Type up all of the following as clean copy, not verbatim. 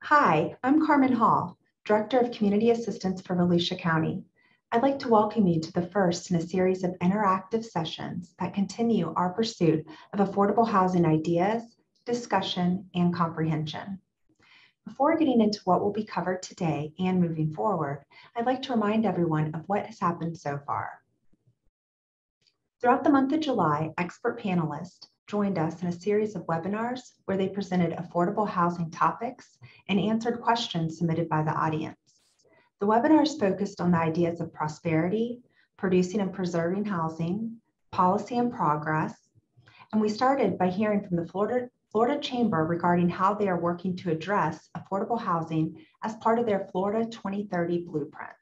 Hi, I'm Carmen Hall, Director of Community Assistance for Volusia County. I'd like to welcome you to the first in a series of interactive sessions that continue our pursuit of affordable housing ideas, discussion, and comprehension. Before getting into what will be covered today and moving forward, I'd like to remind everyone of what has happened so far. Throughout the month of July, expert panelists joined us in a series of webinars where they presented affordable housing topics and answered questions submitted by the audience. The webinars focused on the ideas of prosperity, producing and preserving housing, policy and progress, and we started by hearing from the Florida Chamber regarding how they are working to address affordable housing as part of their Florida 2030 blueprint.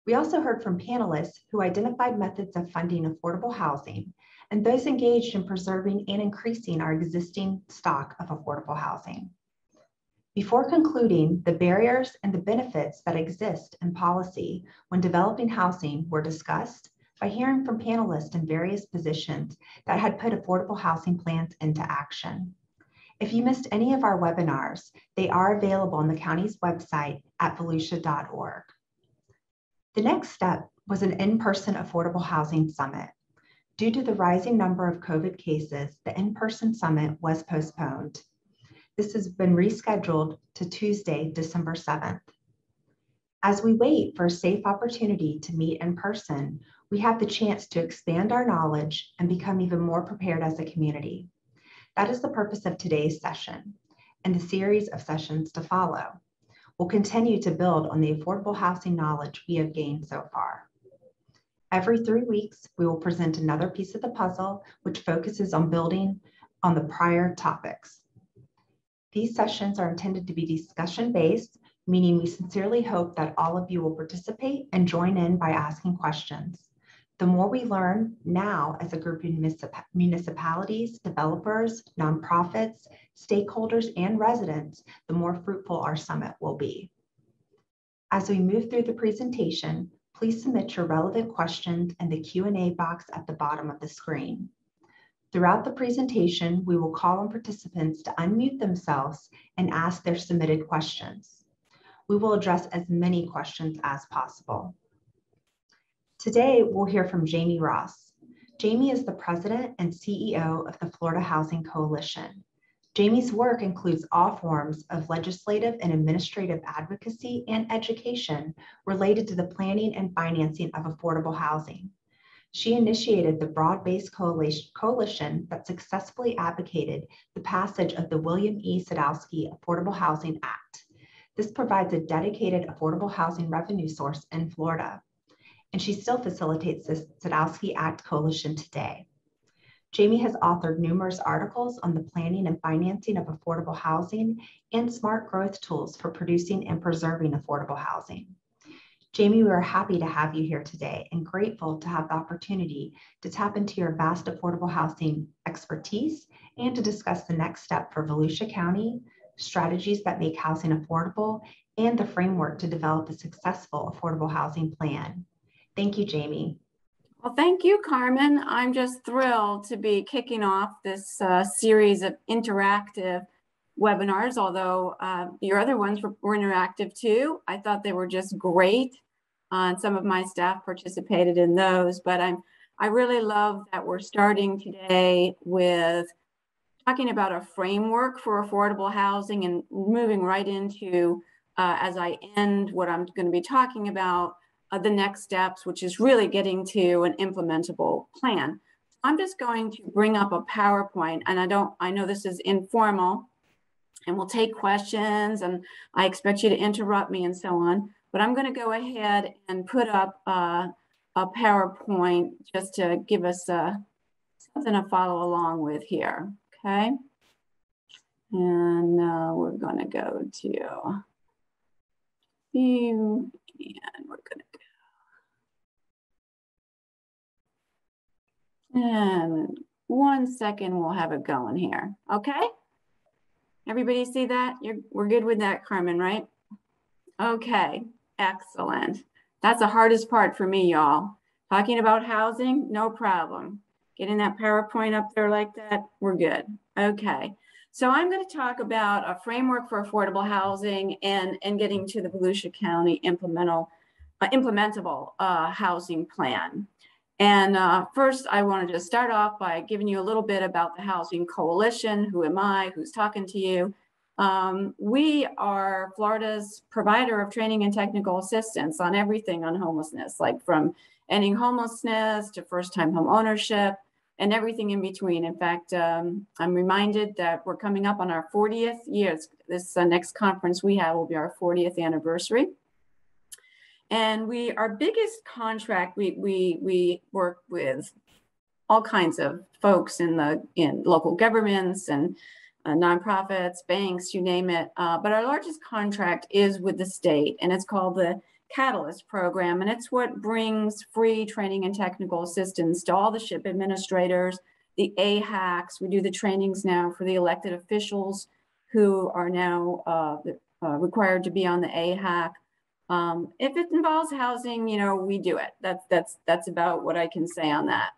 We also heard from panelists who identified methods of funding affordable housing and those engaged in preserving and increasing our existing stock of affordable housing. Before concluding, the barriers and the benefits that exist in policy when developing housing were discussed by hearing from panelists in various positions that had put affordable housing plans into action. If you missed any of our webinars, they are available on the county's website at volusia.org. The next step was an in-person affordable housing summit. Due to the rising number of COVID cases, the in-person summit was postponed. This has been rescheduled to Tuesday, December 7th. As we wait for a safe opportunity to meet in person, we have the chance to expand our knowledge and become even more prepared as a community. That is the purpose of today's session and the series of sessions to follow. We'll continue to build on the affordable housing knowledge we have gained so far. Every 3 weeks, we will present another piece of the puzzle, which focuses on building on the prior topics. These sessions are intended to be discussion-based, meaning we sincerely hope that all of you will participate and join in by asking questions. The more we learn now as a group of municipalities, developers, nonprofits, stakeholders, and residents, the more fruitful our summit will be. As we move through the presentation, please submit your relevant questions in the Q&A box at the bottom of the screen. Throughout the presentation, we will call on participants to unmute themselves and ask their submitted questions. We will address as many questions as possible. Today, we'll hear from Jamie Ross. Jamie is the president and CEO of the Florida Housing Coalition. Jamie's work includes all forms of legislative and administrative advocacy and education related to the planning and financing of affordable housing. She initiated the broad-based coalition that successfully advocated the passage of the William E. Sadowski Affordable Housing Act. This provides a dedicated affordable housing revenue source in Florida, and she still facilitates this Sadowski Act coalition today. Jamie has authored numerous articles on the planning and financing of affordable housing and smart growth tools for producing and preserving affordable housing. Jamie, we are happy to have you here today and grateful to have the opportunity to tap into your vast affordable housing expertise and to discuss the next step for Volusia County, strategies that make housing affordable, and the framework to develop a successful affordable housing plan. Thank you, Jamie. Well, thank you, Carmen. I'm just thrilled to be kicking off this series of interactive webinars, although your other ones were interactive too. I thought they were just great. And some of my staff participated in those, but I really love that we're starting today with talking about a framework for affordable housing and moving right into, as I end what I'm going to be talking about, the next steps, which is really getting to an implementable plan. I'm just going to bring up a PowerPoint, and I know this is informal, and we'll take questions, and I expect you to interrupt me and so on, but I'm going to go ahead and put up a PowerPoint just to give us something to follow along with here, okay? And we're going to go to view, and we're going to go. And 1 second, we'll have it going here, okay? Everybody see that? We're good with that, Carmen, right? Okay, excellent. That's the hardest part for me, y'all. Talking about housing, no problem. Getting that PowerPoint up there like that, we're good. Okay, So I'm going to talk about a framework for affordable housing and getting to the Volusia County implementable housing plan. And first, I wanted to start off by giving you a little bit about the Housing Coalition. Who am I? Who's talking to you? We are Florida's provider of training and technical assistance on everything on homelessness, like from ending homelessness to first-time home ownership and everything in between. In fact, I'm reminded that we're coming up on our 40th year. This next conference we have will be our 40th anniversary. And our biggest contract, we work with all kinds of folks in local governments and nonprofits, banks, you name it. But our largest contract is with the state, and it's called the Catalyst program, and it's what brings free training and technical assistance to all the SHIP administrators, the AHACs. We do the trainings now for the elected officials who are now required to be on the AHAC. If it involves housing, we do it. That's about what I can say on that.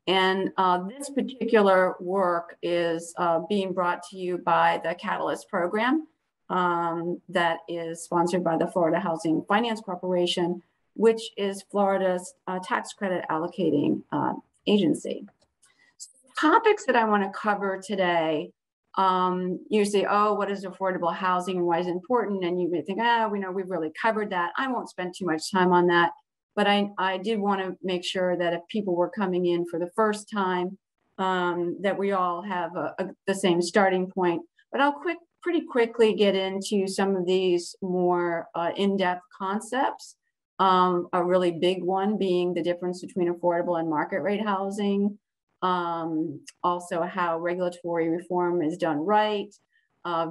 And this particular work is being brought to you by the Catalyst program. That is sponsored by the Florida Housing Finance Corporation, which is Florida's tax credit allocating agency. Topics that I want to cover today, you say, oh, what is affordable housing and why is it important? And you may think, we've really covered that. I won't spend too much time on that, but I did want to make sure that if people were coming in for the first time, that we all have the same starting point. But I'll pretty quickly get into some of these more in-depth concepts. A really big one being the difference between affordable and market rate housing. Also how regulatory reform is done right.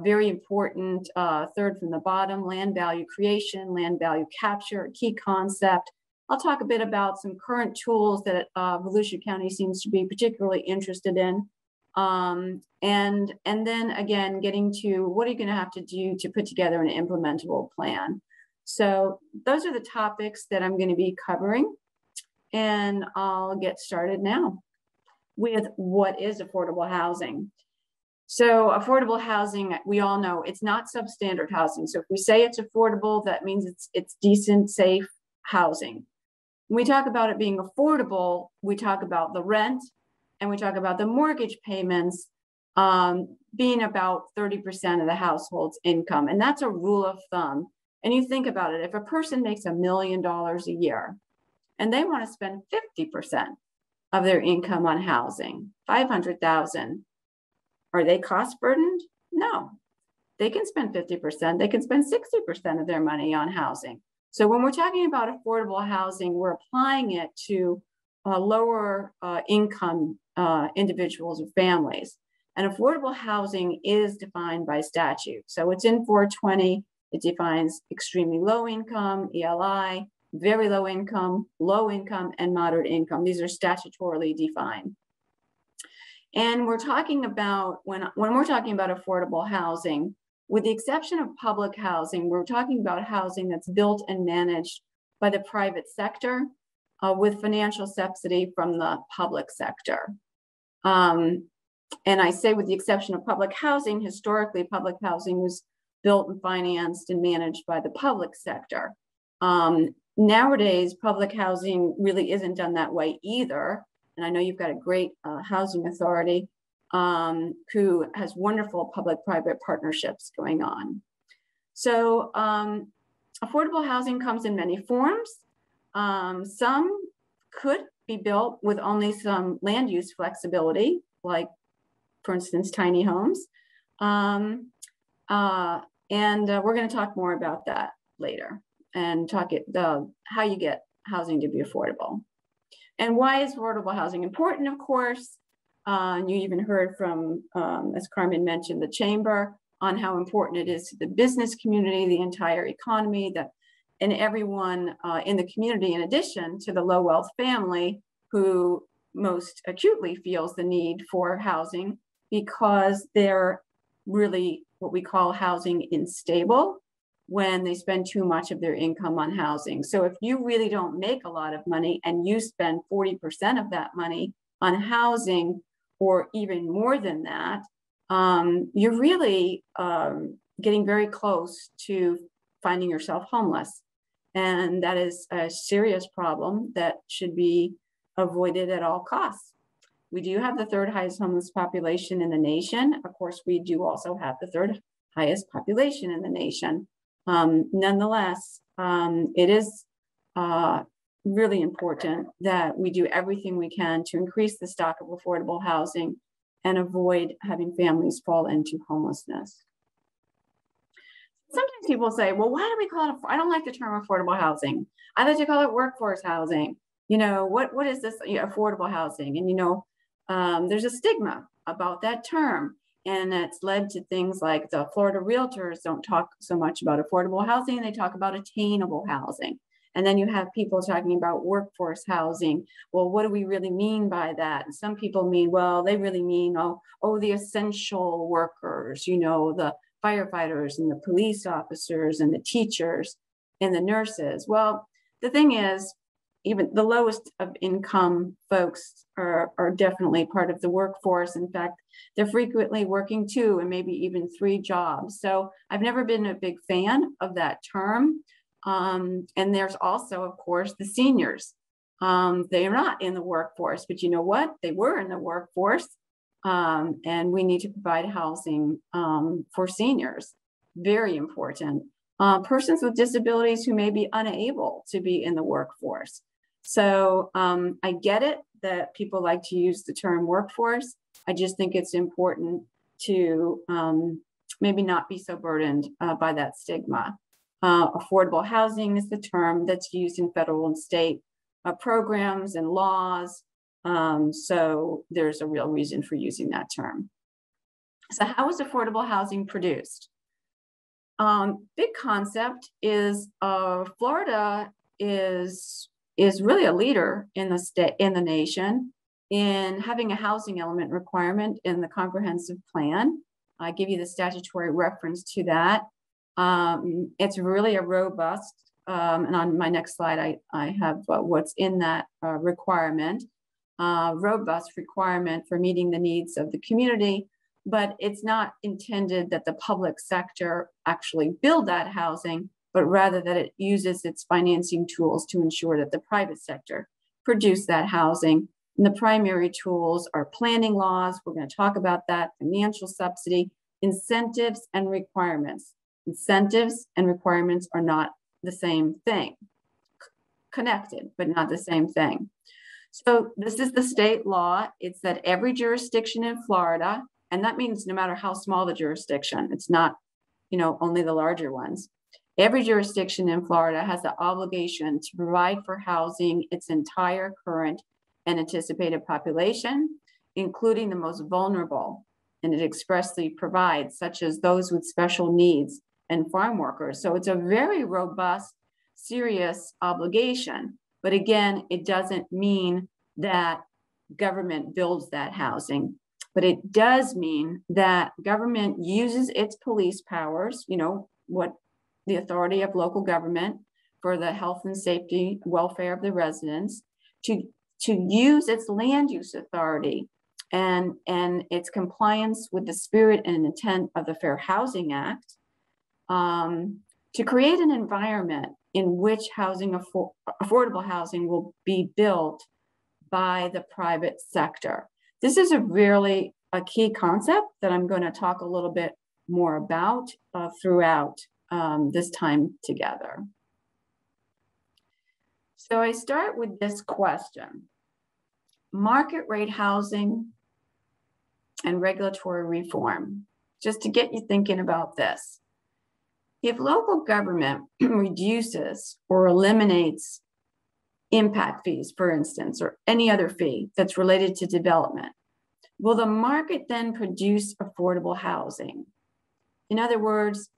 Very important, third from the bottom, land value creation, land value capture, key concept. I'll talk a bit about some current tools that Volusia County seems to be particularly interested in. And then again, getting to what are you going to have to do to put together an implementable plan. So those are the topics that I'm going to be covering, and I'll get started now with what is affordable housing. So affordable housing, we all know it's not substandard housing. So if we say it's affordable, that means it's decent, safe housing. When we talk about it being affordable, we talk about the rent, and we talk about the mortgage payments being about 30% of the household's income. And that's a rule of thumb. And you think about it, if a person makes $1 million a year and they want to spend 50% of their income on housing, $500,000, are they cost burdened? No, they can spend 50%. They can spend 60% of their money on housing. So when we're talking about affordable housing, we're applying it to lower income individuals or families. And affordable housing is defined by statute. So it's in 420. It defines extremely low income, ELI, very low income, and moderate income. These are statutorily defined. And we're talking about, when we're talking about affordable housing, with the exception of public housing, we're talking about housing that's built and managed by the private sector with financial subsidy from the public sector. And I say with the exception of public housing, historically, public housing was built and financed and managed by the public sector. Nowadays, public housing really isn't done that way either. And I know you've got a great housing authority who has wonderful public-private partnerships going on. So affordable housing comes in many forms. Some could be built with only some land use flexibility, like, for instance, tiny homes. And we're going to talk more about that later and talk how you get housing to be affordable. And why is affordable housing important, of course? You even heard from, as Carmen mentioned, the chamber on how important it is to the business community, the entire economy, and everyone in the community, in addition to the low wealth family who most acutely feels the need for housing because they're really what we call housing unstable when they spend too much of their income on housing. So if you really don't make a lot of money and you spend 40% of that money on housing or even more than that, you're really getting very close to finding yourself homeless. And that is a serious problem that should be avoided at all costs. We do have the third highest homeless population in the nation. Of course, we do also have the third highest population in the nation. Nonetheless, it is really important that we do everything we can to increase the stock of affordable housing and avoid having families fall into homelessness. Sometimes people say, well, why do we call it, I don't like the term affordable housing. I like to call it workforce housing. You know, what is this affordable housing? And, you know, there's a stigma about that term. And it's led to things like the Florida realtors don't talk so much about affordable housing. They talk about attainable housing. And then you have people talking about workforce housing. Well, what do we really mean by that? And some people mean, well, they really mean, oh, the essential workers, you know, the firefighters and the police officers and the teachers and the nurses. Well, the thing is, even the lowest of income folks are definitely part of the workforce. In fact, they're frequently working 2 and maybe even 3 jobs. So I've never been a big fan of that term. And there's also, of course, the seniors. They are not in the workforce, but you know what? They were in the workforce. And we need to provide housing for seniors. Very important. Persons with disabilities who may be unable to be in the workforce. So I get it that people like to use the term workforce. I just think it's important to maybe not be so burdened by that stigma. Affordable housing is the term that's used in federal and state programs and laws. So there's a real reason for using that term. So how is affordable housing produced? Big concept is Florida is really a leader in the state, in the nation, in having a housing element requirement in the comprehensive plan. I give you the statutory reference to that. It's really a robust, and on my next slide, I have what's in that requirement, robust requirement for meeting the needs of the community, but it's not intended that the public sector actually build that housing, but rather that it uses its financing tools to ensure that the private sector produce that housing. And the primary tools are planning laws. We're going to talk about that, financial subsidy, incentives, and requirements. Incentives and requirements are not the same thing. Connected, but not the same thing. So this is the state law. It's that every jurisdiction in Florida, and that means no matter how small the jurisdiction, it's not, you know, only the larger ones. Every jurisdiction in Florida has the obligation to provide for housing its entire current and anticipated population, including the most vulnerable. And it expressly provides, such as those with special needs and farm workers. So it's a very robust, serious obligation. But again, it doesn't mean that government builds that housing, but it does mean that government uses its police powers, you know, what the authority of local government for the health and safety, welfare of the residents, to use its land use authority and its compliance with the spirit and intent of the Fair Housing Act to create an environment in which affordable housing will be built by the private sector. This is really a key concept that I'm going to talk a little bit more about throughout this time together. So I start with this question: market rate housing and regulatory reform, just to get you thinking about this. If local government reduces or eliminates impact fees, for instance, or any other fee that's related to development, will the market then produce affordable housing? In other words,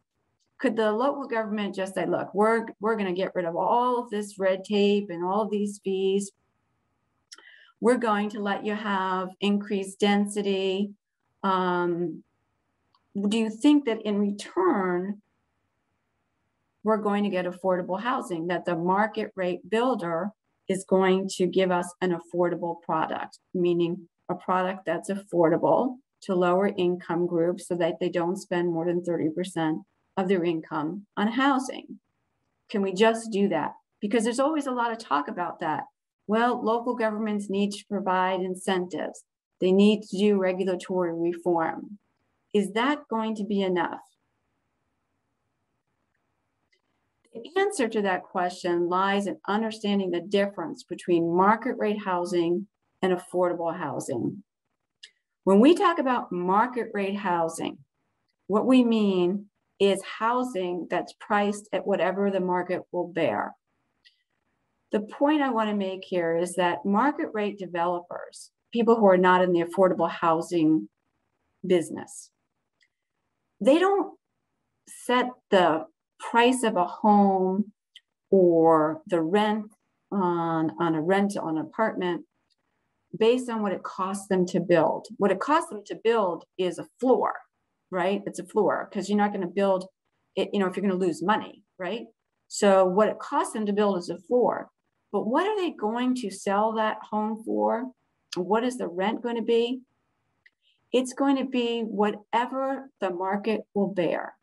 could the local government just say, look, we're going to get rid of all of this red tape and all of these fees. We're going to let you have increased density. Do you think that in return, we're going to get affordable housing, that the market rate builder is going to give us an affordable product, meaning a product that's affordable to lower income groups so that they don't spend more than 30% of their income on housing. Can we just do that? Because there's always a lot of talk about that. Well, local governments need to provide incentives. They need to do regulatory reform. Is that going to be enough? The answer to that question lies in understanding the difference between market rate housing and affordable housing. When we talk about market rate housing, what we mean is housing that's priced at whatever the market will bear. The point I want to make here is that market rate developers, people who are not in the affordable housing business, they don't set the price of a home or the rent on an apartment based on what it costs them to build. What it costs them to build is a floor, right? It's a floor, because you're not going to build it, if you're going to lose money, right? So what it costs them to build is a floor. But what are they going to sell that home for? What is the rent going to be? It's going to be whatever the market will bear.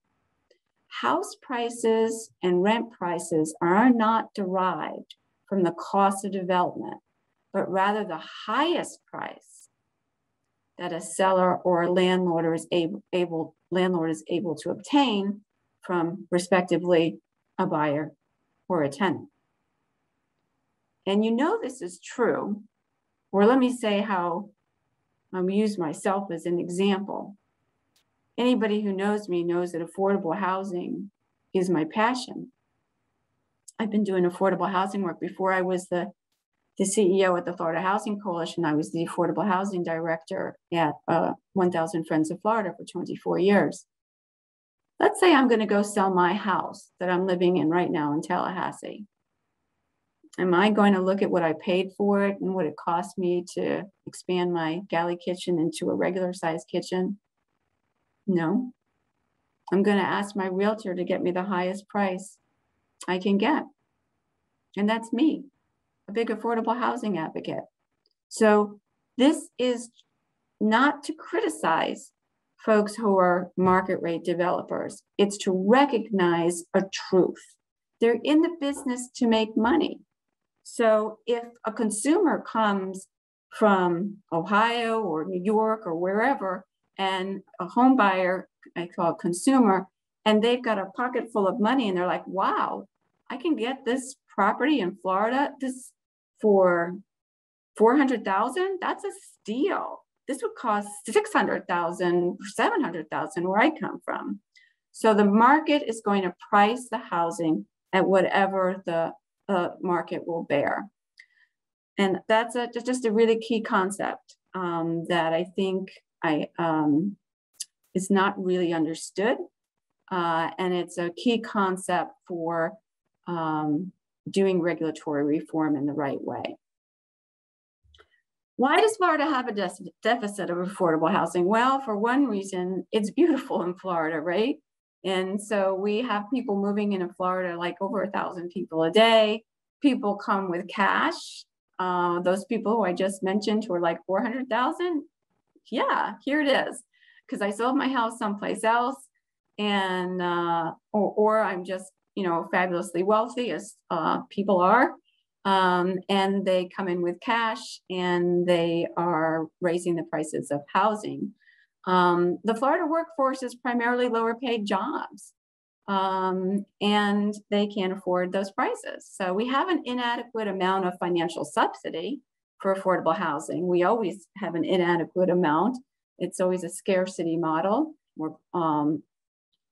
House prices and rent prices are not derived from the cost of development, but rather the highest price that a seller or a landlord is able to obtain from, respectively, a buyer or a tenant. And this is true, or let me say how I'm use myself as an example. Anybody who knows me knows that affordable housing is my passion. I've been doing affordable housing work before I was the CEO at the Florida Housing Coalition. I was the affordable housing director at 1,000 Friends of Florida for 24 years. Let's say I'm going to go sell my house that I'm living in right now in Tallahassee. Am I going to look at what I paid for it and what it cost me to expand my galley kitchen into a regular size kitchen? No. I'm going to ask my realtor to get me the highest price I can get. And that's me, a big affordable housing advocate. So this is not to criticize folks who are market rate developers. It's to recognize a truth. They're in the business to make money. So if a consumer comes from Ohio or New York or wherever, and a home buyer, I call it consumer, and they've got a pocket full of money and they're like, wow, I can get this property in Florida for $400,000. That's a steal. This would cost $600,000, $700,000 where I come from. So the market is going to price the housing at whatever the market will bear. And that's just a really key concept that I think is not really understood. And it's a key concept for doing regulatory reform in the right way. Why does Florida have a deficit of affordable housing? Well, for one reason, it's beautiful in Florida, right? And so we have people moving into Florida, like over 1,000 people a day. People come with cash. Those people who I just mentioned who are like 400,000, yeah, here it is. Because I sold my house someplace else, and or I'm just fabulously wealthy, as people are, and they come in with cash and they are raising the prices of housing. The Florida workforce is primarily lower paid jobs, and they can't afford those prices. So we have an inadequate amount of financial subsidy for affordable housing. We always have an inadequate amount. It's always a scarcity model. We'll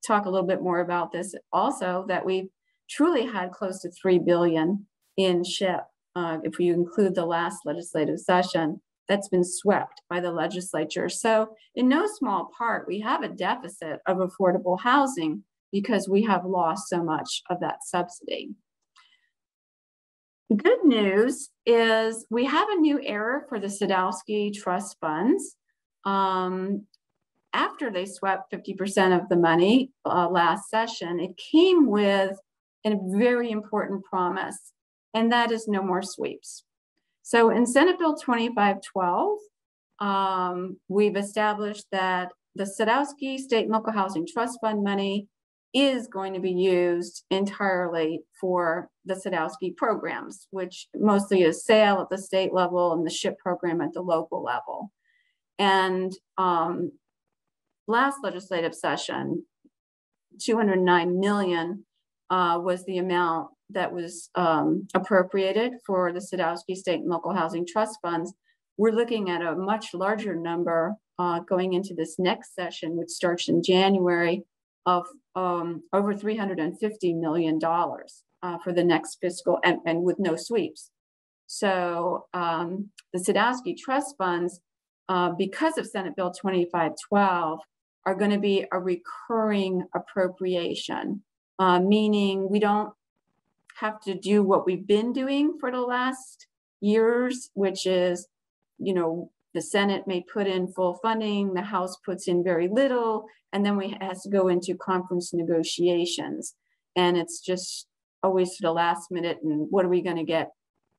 talk a little bit more about this also, that we've truly had close to $3 billion in SHIP, if you include the last legislative session, that's been swept by the legislature. So in no small part, we have a deficit of affordable housing because we have lost so much of that subsidy. Good news is we have a new era for the Sadowski trust funds. After they swept 50% of the money last session, it came with a very important promise, and that is no more sweeps. So in Senate Bill 2512, we've established that the Sadowski State and Local Housing Trust Fund money is going to be used entirely for the Sadowski programs, which mostly is SAIL at the state level and the SHIP program at the local level. And last legislative session, 209 million was the amount that was appropriated for the Sadowski State and Local Housing Trust Funds. We're looking at a much larger number going into this next session, which starts in January, of over $350 million for the next fiscal, and with no sweeps. So the Sadowski Trust Funds, because of Senate Bill 2512, are going to be a recurring appropriation, meaning we don't have to do what we've been doing for the last years, which is, you know, the Senate may put in full funding, the House puts in very little, and then we has to go into conference negotiations. And it's just always to the last minute, and what are we going to get?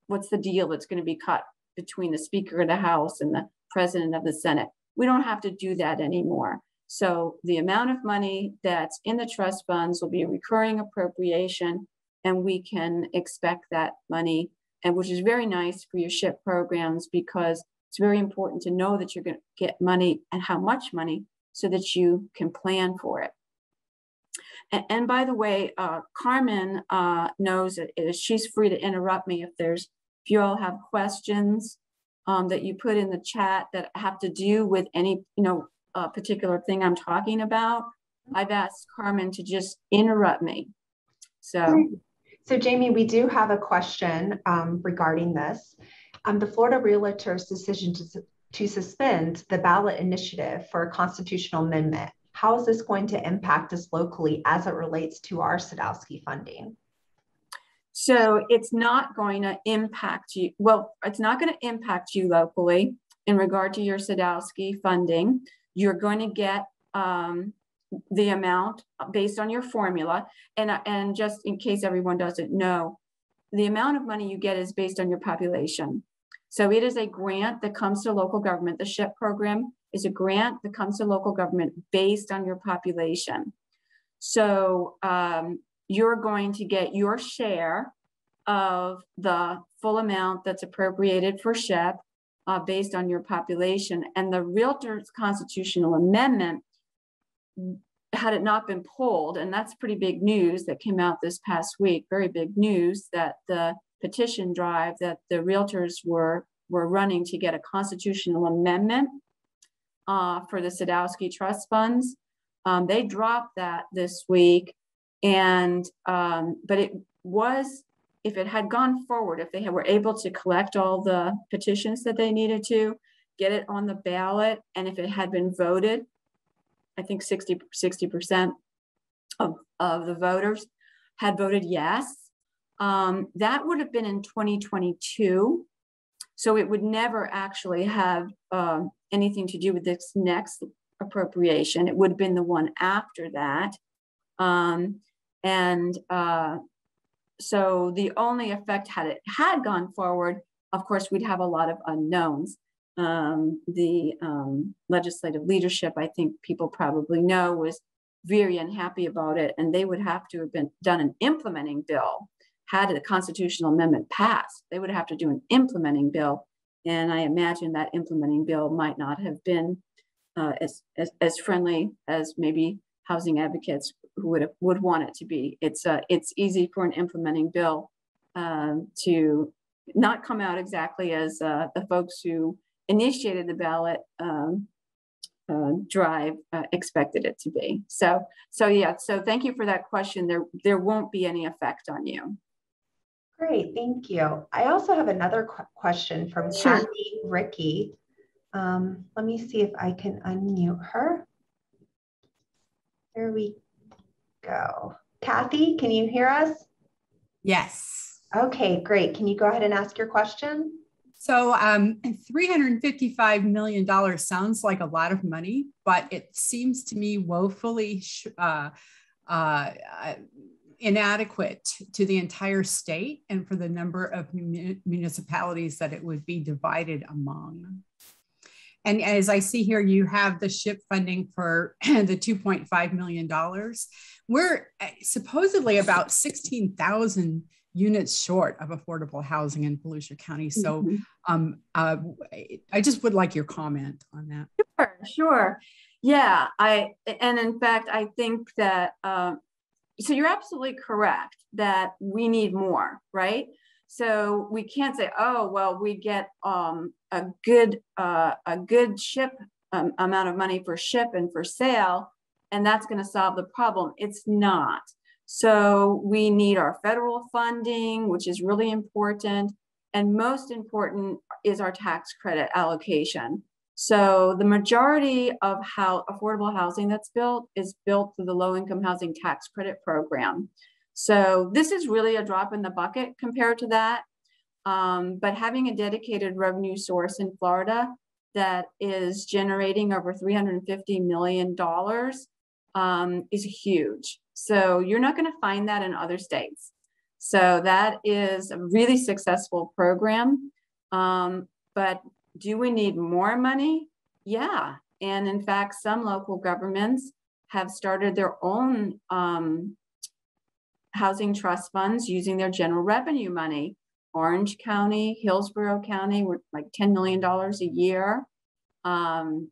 What's the deal that's going to be cut between the Speaker of the House and the President of the Senate? We don't have to do that anymore. So the amount of money that's in the trust funds will be a recurring appropriation, and we can expect that money, and which is very nice for your SHIP programs, because it's very important to know that you're going to get money and how much money so that you can plan for it. And by the way, Carmen knows that she's free to interrupt me if you all have questions that you put in the chat that have to do with any, particular thing I'm talking about. I've asked Carmen to just interrupt me. So Jamie, we do have a question regarding this. The Florida Realtors' decision to suspend the ballot initiative for a constitutional amendment, how is this going to impact us locally as it relates to our Sadowski funding? So it's not going to impact you. Well, it's not going to impact you locally in regard to your Sadowski funding. You're going to get the amount based on your formula. And just in case everyone doesn't know, the amount of money you get is based on your population. So it is a grant that comes to local government. The SHIP program is a grant that comes to local government based on your population. So you're going to get your share of the full amount that's appropriated for SHIP based on your population. And the Realtors Constitutional Amendment, had it not been pulled, and that's pretty big news that came out this past week, very big news, that the petition drive that the realtors were running to get a constitutional amendment for the Sadowski Trust Funds. They dropped that this week, and but it was, if it had gone forward, if they were able to collect all the petitions that they needed to, get it on the ballot, and if it had been voted, I think 60% of the voters had voted yes. That would have been in 2022. So it would never actually have anything to do with this next appropriation. It would have been the one after that. So the only effect, had it had gone forward, of course, we'd have a lot of unknowns. The legislative leadership, I think people probably know, was very unhappy about it, and they would have to have done an implementing bill. Had the constitutional amendment passed, they would have to do an implementing bill, and I imagine that implementing bill might not have been as friendly as maybe housing advocates would want it to be. It's easy for an implementing bill to not come out exactly as the folks who initiated the ballot drive expected it to be. So thank you for that question. There won't be any effect on you. Great, thank you. I also have another question from Sure. Kathy Ricky. Let me see if I can unmute her. There we go. Kathy, can you hear us? Yes. Okay, great. Can you go ahead and ask your question? So $355 million sounds like a lot of money, but it seems to me woefully inadequate to the entire state and for the number of municipalities that it would be divided among. And as I see here, you have the SHIP funding for the $2.5 million. We're supposedly about 16,000 units short of affordable housing in Volusia County. So I just would like your comment on that. Sure. Yeah, and in fact, I think that, so you're absolutely correct that we need more, right? So we can't say, oh, well, we get a good SHIP amount of money for SHIP and for sale, and that's going to solve the problem. It's not. So we need our federal funding, which is really important. And most important is our tax credit allocation. So the majority of how affordable housing that's built is built through the low-income housing tax credit program. So this is really a drop in the bucket compared to that. But having a dedicated revenue source in Florida that is generating over $350 million is huge. So you're not going to find that in other states. So that is a really successful program. But do we need more money? Yeah. And in fact, some local governments have started their own housing trust funds using their general revenue money. Orange County, Hillsborough County were like $10 million a year. And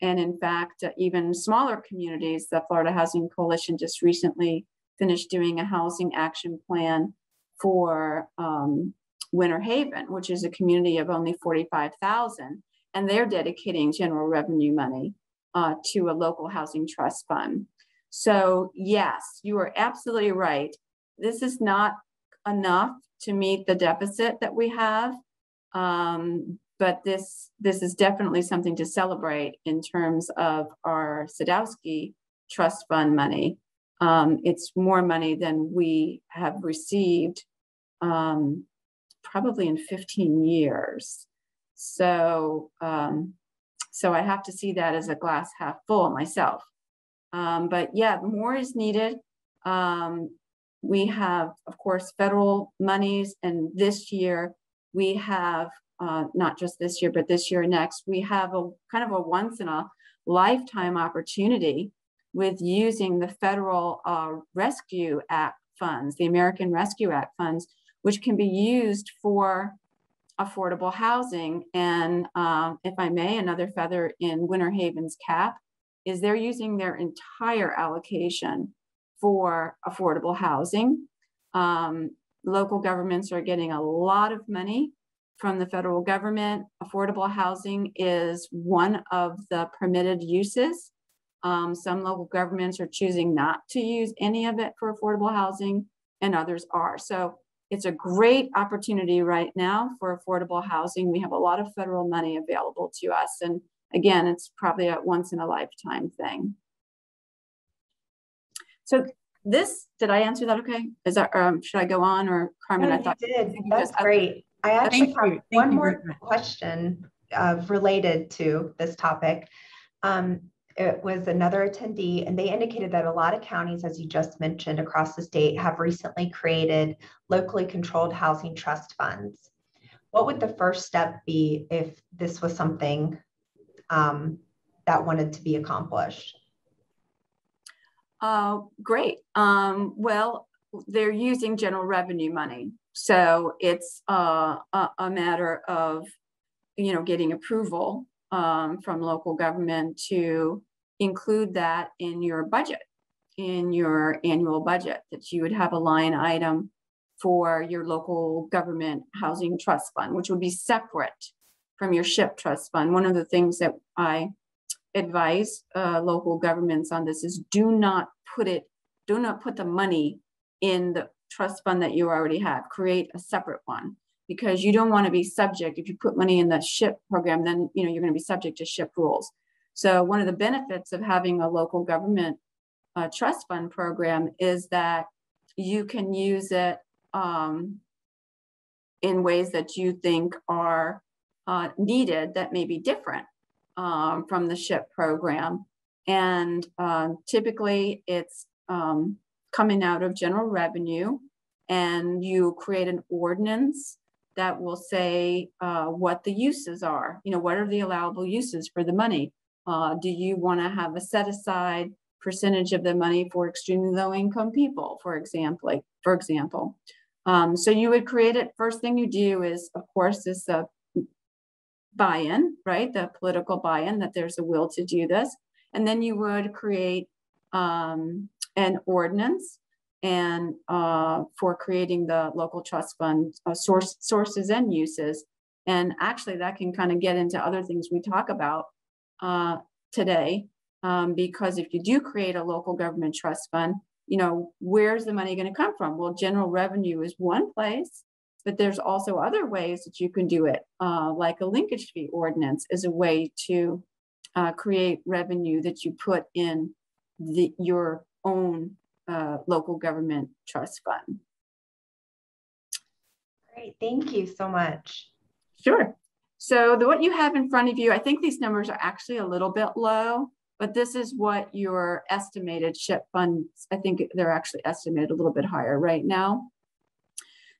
in fact, even smaller communities, the Florida Housing Coalition just recently finished doing a housing action plan for Winter Haven, which is a community of only 45,000, and they're dedicating general revenue money to a local housing trust fund. So yes, you are absolutely right. This is not enough to meet the deficit that we have, but this is definitely something to celebrate in terms of our Sadowski Trust Fund money. It's more money than we have received probably in 15 years. So, so I have to see that as a glass half full myself. But yeah, more is needed. We have, of course, federal monies, and this year we have, not just this year, but this year and next, we have a kind of a once in a lifetime opportunity with using the federal Rescue Act funds, the American Rescue Act funds, which can be used for affordable housing. And if I may, another feather in Winter Haven's cap is they're using their entire allocation for affordable housing. Local governments are getting a lot of money from the federal government. Affordable housing is one of the permitted uses. Some local governments are choosing not to use any of it for affordable housing, and others are. So it's a great opportunity right now for affordable housing. We have a lot of federal money available to us. And again, it's probably a once in a lifetime thing. So this, did I answer that okay? Is that, should I go on, or Carmen? No, I thought you did. That's great. I actually have one more question related to this topic. It was another attendee, and they indicated that a lot of counties, as you just mentioned, across the state have recently created locally controlled housing trust funds. What would the first step be if this was something that wanted to be accomplished? Great. Well, they're using general revenue money. So it's a matter of, you know, getting approval from local government to include that in your budget, in your annual budget, that you would have a line item for your local government housing trust fund, which would be separate from your SHIP trust fund. One of the things that I advise local governments on this is do not put the money in the trust fund that you already have. Create a separate one, because you don't want to be subject. If you put money in the SHIP program, then you're going to be subject to SHIP rules. So one of the benefits of having a local government trust fund program is that you can use it in ways that you think are needed, that may be different from the SHIP program. And typically it's coming out of general revenue, and you create an ordinance that will say what the uses are. You know, what are the allowable uses for the money? Do you want to have a set aside percentage of the money for extremely low income people, for example? So you would create it. First thing you do is, of course, this buy-in, right? The political buy-in that there's a will to do this. And then you would create an ordinance and for creating the local trust fund sources and uses. And actually that can kind of get into other things we talk about today, because if you do create a local government trust fund, you know, where's the money going to come from? Well, general revenue is one place, but there's also other ways that you can do it, like a linkage fee ordinance is a way to create revenue that you put in your own local government trust fund. Great, thank you so much. Sure. So what you have in front of you, I think these numbers are actually a little bit low, but this is what your estimated SHIP funds, I think they're actually estimated a little bit higher right now.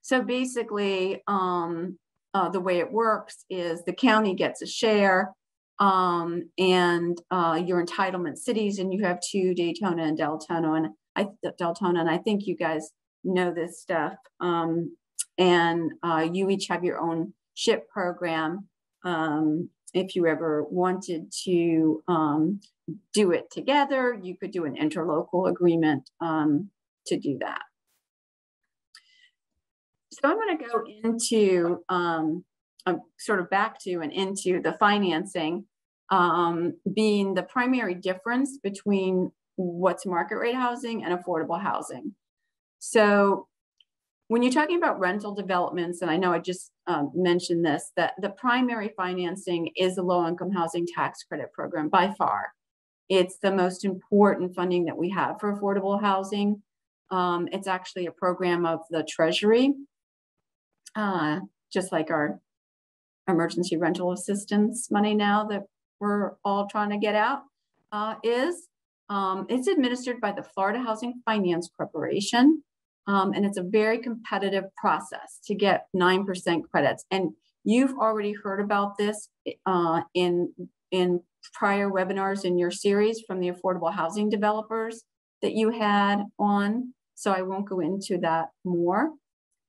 So basically, the way it works is the county gets a share, and your entitlement cities, and you have two, Daytona and Deltona, and I think you guys know this stuff. And you each have your own SHIP program. If you ever wanted to do it together, you could do an interlocal agreement to do that. So I'm going to go into sort of back to and into the financing being the primary difference between what's market rate housing and affordable housing. So when you're talking about rental developments, and I know I just mentioned this, that the primary financing is the low-income housing tax credit program by far. It's the most important funding that we have for affordable housing. It's actually a program of the Treasury, just like our emergency rental assistance money now that we're all trying to get out is. It's administered by the Florida Housing Finance Corporation. And it's a very competitive process to get 9% credits. And you've already heard about this in prior webinars in your series from the affordable housing developers that you had on. So I won't go into that more.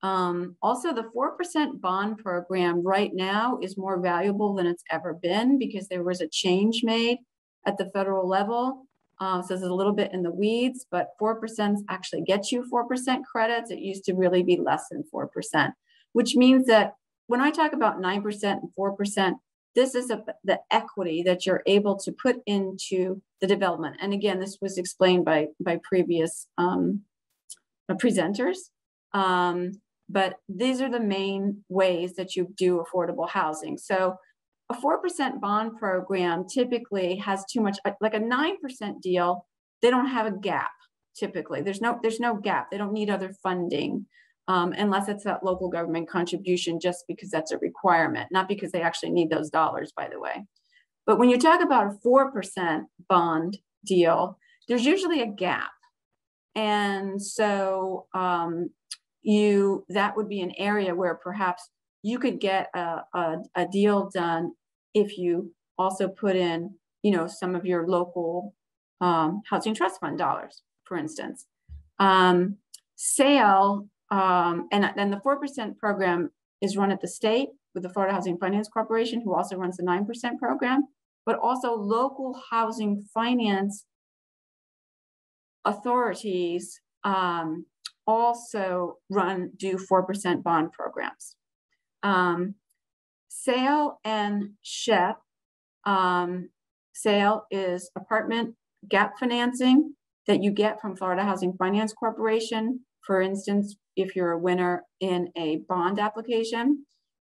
Also, the 4% bond program right now is more valuable than it's ever been because there was a change made at the federal level. So this is a little bit in the weeds, but 4% actually gets you 4% credits. It used to really be less than 4%, which means that when I talk about 9% and 4%, this is the equity that you're able to put into the development. And again, this was explained by previous presenters. But these are the main ways that you do affordable housing. So a 4% bond program typically has too much, like a 9% deal, they don't have a gap typically. There's no gap. They don't need other funding unless it's that local government contribution, just because that's a requirement, not because they actually need those dollars, by the way. But when you talk about a 4% bond deal, there's usually a gap. And so that would be an area where perhaps you could get a deal done if you also put in, some of your local housing trust fund dollars, for instance. Sale, and the 4% program is run at the state with the Florida Housing Finance Corporation, who also runs the 9% program, but also local housing finance authorities also do 4% bond programs. Sale and SHIP. Sale is apartment gap financing that you get from Florida Housing Finance Corporation, for instance, if you're a winner in a bond application.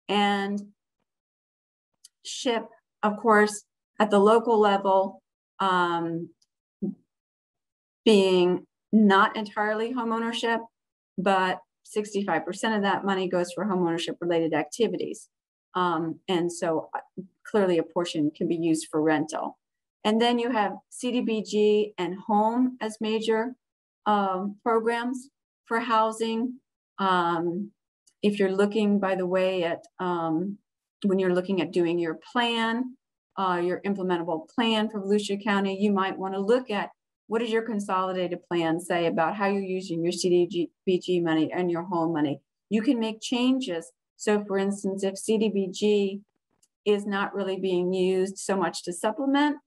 And SHIP, of course, at the local level, being not entirely homeownership, but 65% of that money goes for homeownership related activities. And so clearly a portion can be used for rental. And then you have CDBG and home as major programs for housing. If you're looking, by the way, at when you're looking at doing your plan, your implementable plan for Volusia County, you might want to look at what does your consolidated plan say about how you're using your CDBG money and your home money. You can make changes. So for instance, if CDBG is not really being used so much to supplement,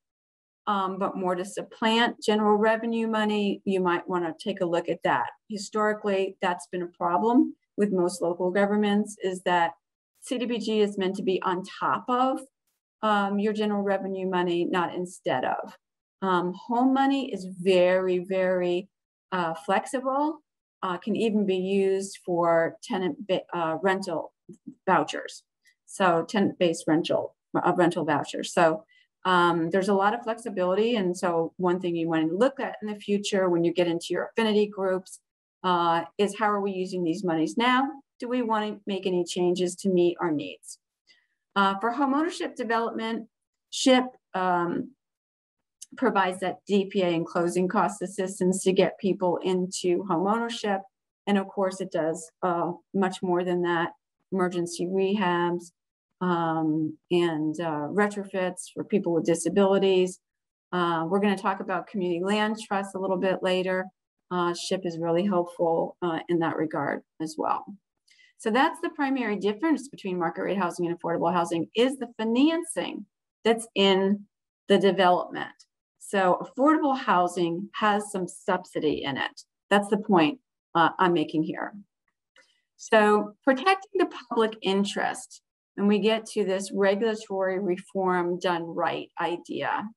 but more to supplant general revenue money, you might want to take a look at that. Historically, that's been a problem with most local governments, is that CDBG is meant to be on top of your general revenue money, not instead of. Home money is very, very flexible, can even be used for tenant rental vouchers. So tenant-based rental vouchers. So there's a lot of flexibility. And so one thing you want to look at in the future when you get into your affinity groups is how are we using these monies now? Do we want to make any changes to meet our needs? For homeownership development, SHIP provides that DPA and closing cost assistance to get people into homeownership. And of course, it does much more than that: emergency rehabs and retrofits for people with disabilities. We're going to talk about community land trusts a little bit later. SHIP is really helpful in that regard as well. So that's the primary difference between market rate housing and affordable housing, is the financing that's in the development. So affordable housing has some subsidy in it. That's the point I'm making here. So protecting the public interest, and we get to this regulatory reform done right idea.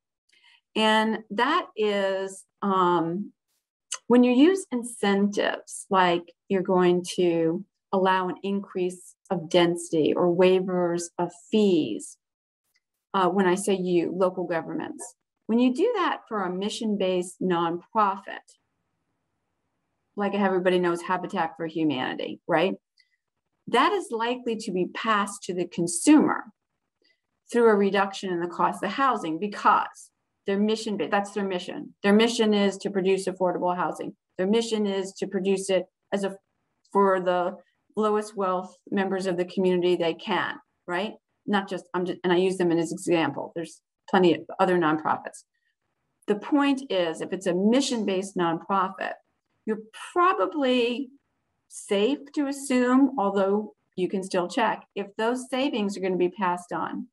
And that is when you use incentives, like you're going to allow an increase of density or waivers of fees. When I say you, local governments, when you do that for a mission-based nonprofit, like everybody knows Habitat for Humanity, right? That is likely to be passed to the consumer through a reduction in the cost of housing, because their mission, that's their mission. Their mission is to produce affordable housing. Their mission is to produce it as for the lowest wealth members of the community they can, right? Not just, and I use them as an example. There's plenty of other nonprofits. The point is, if it's a mission-based nonprofit, you're probably safe to assume, although you can still check, if those savings are going to be passed on.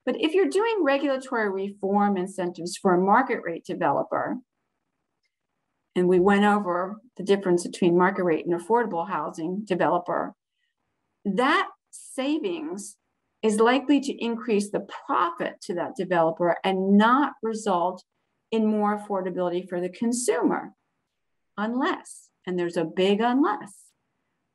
But if you're doing regulatory reform incentives for a market rate developer, and we went over the difference between market rate and affordable housing developer, that savings is likely to increase the profit to that developer and not result in more affordability for the consumer, unless, and there's a big unless,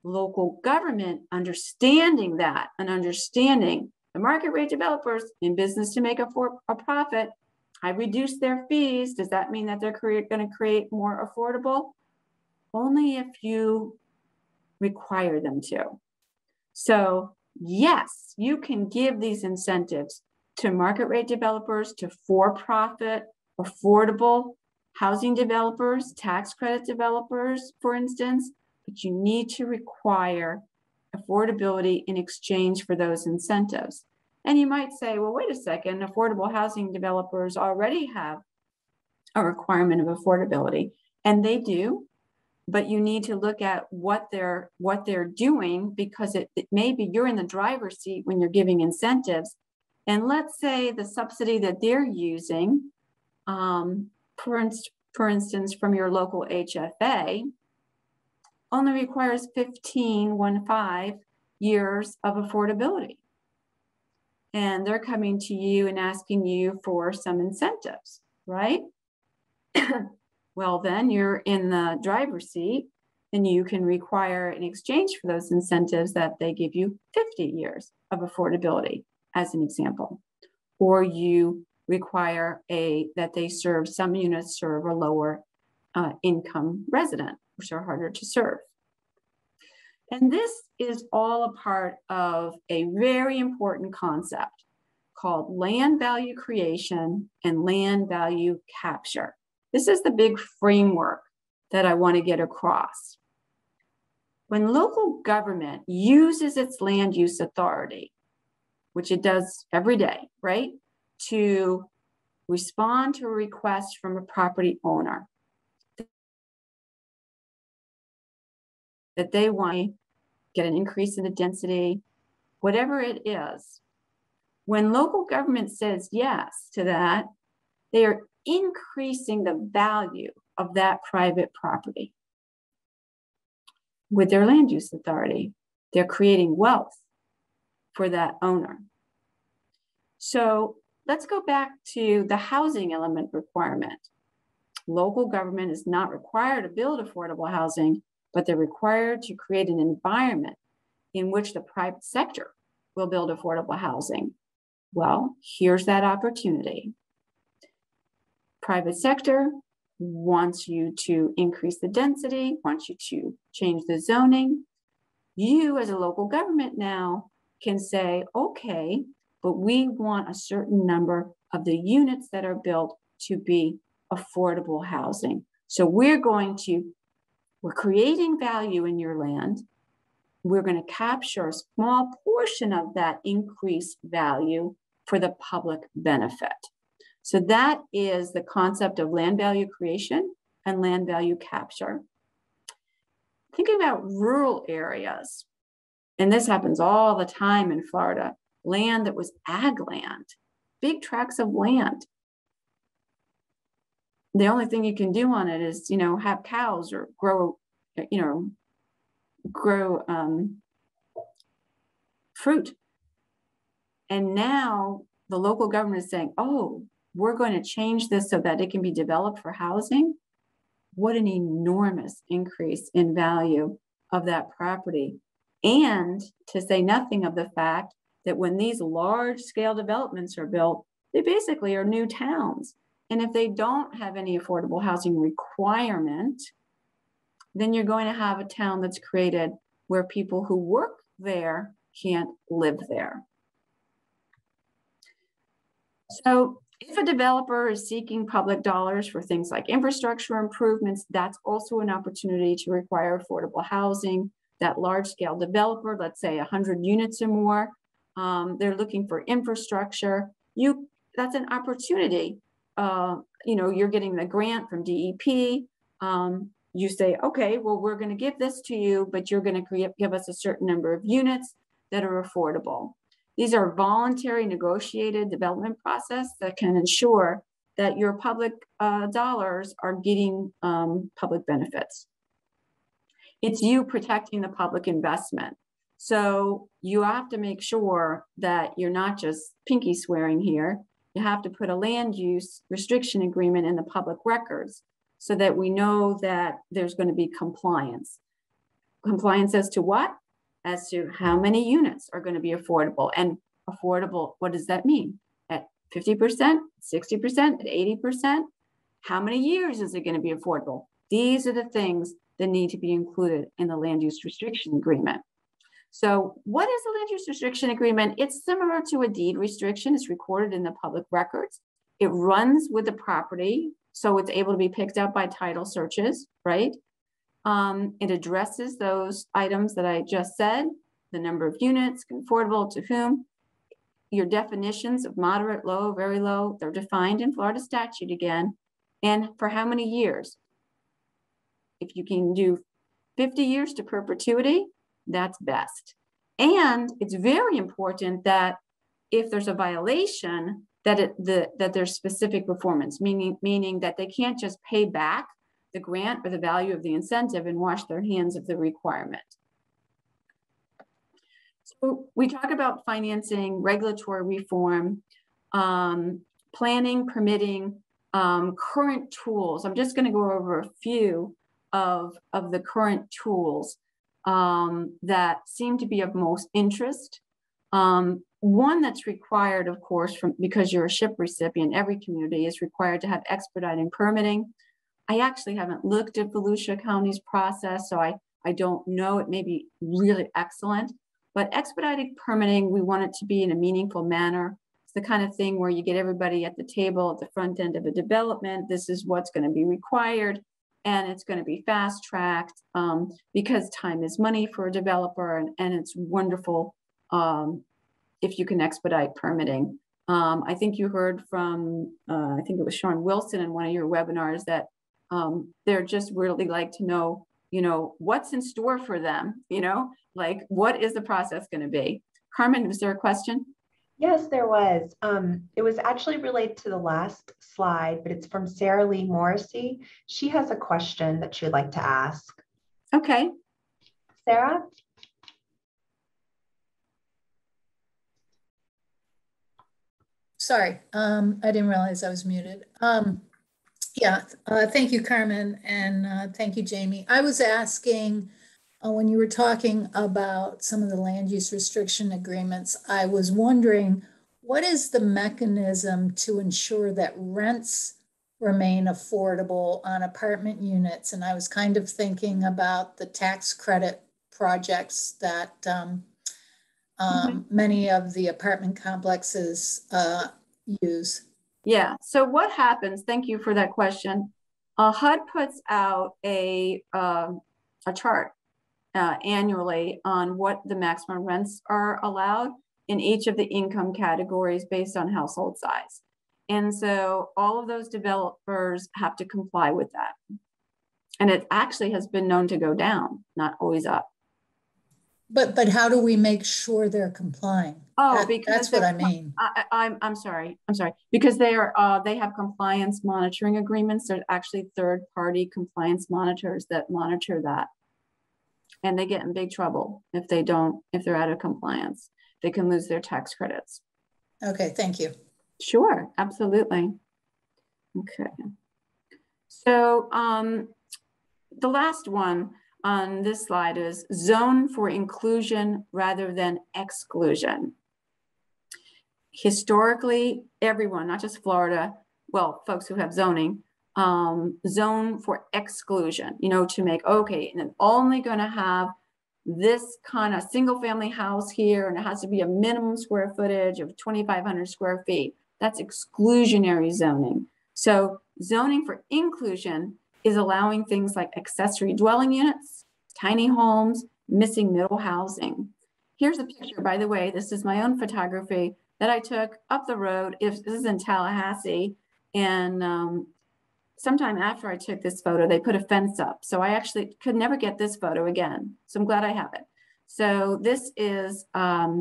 local government understanding that and understanding the market rate developers in business to make a profit, I reduce their fees. Does that mean that they're going to create more affordable? Only if you require them to. So yes, you can give these incentives to market rate developers, to for-profit, affordable housing developers, tax credit developers, for instance, but you need to require affordability in exchange for those incentives. And you might say, well, wait a second, affordable housing developers already have a requirement of affordability, and they do, but you need to look at what they're doing, because it may be you're in the driver's seat when you're giving incentives. And let's say the subsidy that they're using, for instance, from your local HFA, only requires 15 years of affordability. And they're coming to you and asking you for some incentives, right? Well, then you're in the driver's seat, and you can require in exchange for those incentives that they give you 50 years of affordability, as an example. Or you require that they serve, some units serve a lower income resident, which are harder to serve. And this is all a part of a very important concept called land value creation and land value capture. This is the big framework that I want to get across. When local government uses its land use authority, which it does every day, right, to respond to a request from a property owner that they want to get an increase in the density, whatever it is, when local government says yes to that, they are increasing the value of that private property. With their land use authority, they're creating wealth for that owner. So let's go back to the housing element requirement. Local government is not required to build affordable housing, but they're required to create an environment in which the private sector will build affordable housing. Well, here's that opportunity. Private sector wants you to increase the density, wants you to change the zoning. You as a local government now can say, okay, but we want a certain number of the units that are built to be affordable housing. So we're creating value in your land. We're going to capture a small portion of that increased value for the public benefit. So that is the concept of land value creation and land value capture. Thinking about rural areas, and this happens all the time in Florida, land that was ag land, big tracts of land. The only thing you can do on it is, have cows or grow fruit. And now the local government is saying, oh, we're going to change this so that it can be developed for housing. What an enormous increase in value of that property. And to say nothing of the fact that when these large scale developments are built, they basically are new towns. And if they don't have any affordable housing requirement, then you're going to have a town that's created where people who work there can't live there. So if a developer is seeking public dollars for things like infrastructure improvements, that's also an opportunity to require affordable housing. That large scale developer, let's say 100 units or more, they're looking for infrastructure. That's an opportunity. You're getting the grant from DEP. You say, okay, well, we're going to give this to you, but you're going to give us a certain number of units that are affordable. These are voluntary negotiated development process that can ensure that your public dollars are getting public benefits. It's you protecting the public investment. So you have to make sure that you're not just pinky swearing here. You have to put a land use restriction agreement in the public records so that we know that there's going to be compliance. Compliance as to what? As to how many units are going to be affordable. And affordable, what does that mean? At 50%, 60%, at 80%? How many years is it going to be affordable? These are the things that need to be included in the land use restriction agreement. So what is a land use restriction agreement? It's similar to a deed restriction. It's recorded in the public records. It runs with the property, so it's able to be picked up by title searches, right? It addresses those items that I just said, the number of units, affordable to whom. Your definitions of moderate, low, very low, they're defined in Florida statute again. And for how many years? If you can do 50 years to perpetuity, that's best. And it's very important that if there's a violation, that there's specific performance, meaning that they can't just pay back the grant or the value of the incentive and wash their hands of the requirement. So we talk about financing, regulatory reform, planning, permitting, current tools. I'm just going to go over a few of the current tools that seem to be of most interest. One that's required, of course, because you're a SHIP recipient, every community is required to have expedited permitting. I actually haven't looked at Volusia County's process, so I don't know. It may be really excellent, but expedited permitting, we want it to be in a meaningful manner. It's the kind of thing where you get everybody at the table at the front end of a development. This is what's going to be required. and it's going to be fast tracked because time is money for a developer, and it's wonderful if you can expedite permitting. I think you heard from, I think it was Sean Wilson in one of your webinars that they're just really like to know, what's in store for them, like what is the process going to be? Carmen, was there a question? Yes, there was. It was actually related to the last slide, but it's from Sarah Lee Morrissey. She has a question that she'd like to ask. Okay. Sarah? Sorry, I didn't realize I was muted. Thank you, Carmen, and thank you, Jamie. I was asking, when you were talking about some of the land use restriction agreements, I was wondering, what is the mechanism to ensure that rents remain affordable on apartment units? And I was kind of thinking about the tax credit projects that many of the apartment complexes use. Yeah, so what happens, thank you for that question. HUD puts out a chart annually on what the maximum rents are allowed in each of the income categories based on household size. And so all of those developers have to comply with that. And it actually has been known to go down, not always up. But how do we make sure they're complying? Oh, because that's what I mean. I'm sorry. Because they have compliance monitoring agreements. There's actually third-party compliance monitors that monitor that. And they get in big trouble if they're out of compliance. They can lose their tax credits. Okay, thank you. Sure, absolutely. Okay. So the last one on this slide is zone for inclusion rather than exclusion. Historically, everyone, not just Florida, well, folks who have zoning, zone for exclusion, to make, okay, and I'm only going to have this kind of single family house here, and it has to be a minimum square footage of 2,500 square feet. That's exclusionary zoning. So zoning for inclusion is allowing things like accessory dwelling units, tiny homes, missing middle housing. Here's a picture, by the way, this is my own photography that I took up the road. This is in Tallahassee, and sometime after I took this photo, they put a fence up. So I actually could never get this photo again. So I'm glad I have it. So this is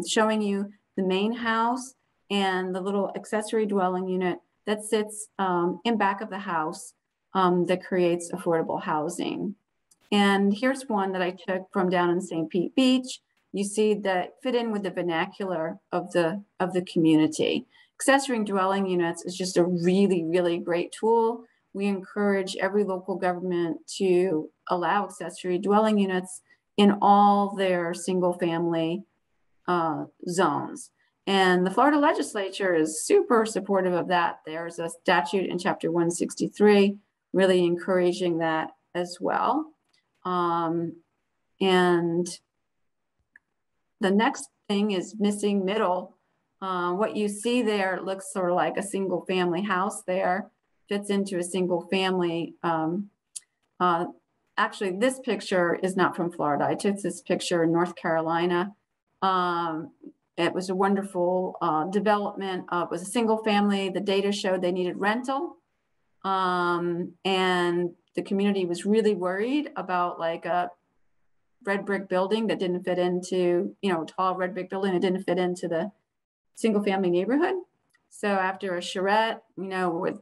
showing you the main house and the little accessory dwelling unit that sits in back of the house that creates affordable housing. And here's one that I took from down in St. Pete Beach. You see that fit in with the vernacular of the community. Accessory dwelling units is just a really, really great tool. We encourage every local government to allow accessory dwelling units in all their single family zones. And the Florida legislature is super supportive of that. There's a statute in Chapter 163 really encouraging that as well. And the next thing is missing middle. What you see there looks sort of like a single family house there, fits into a single family. Actually, this picture is not from Florida. I took this picture in North Carolina. It was a wonderful development. It was a single family. The data showed they needed rental. And the community was really worried about like a red brick building that didn't fit into, tall red brick building that didn't fit into the single family neighborhood. So after a charrette, with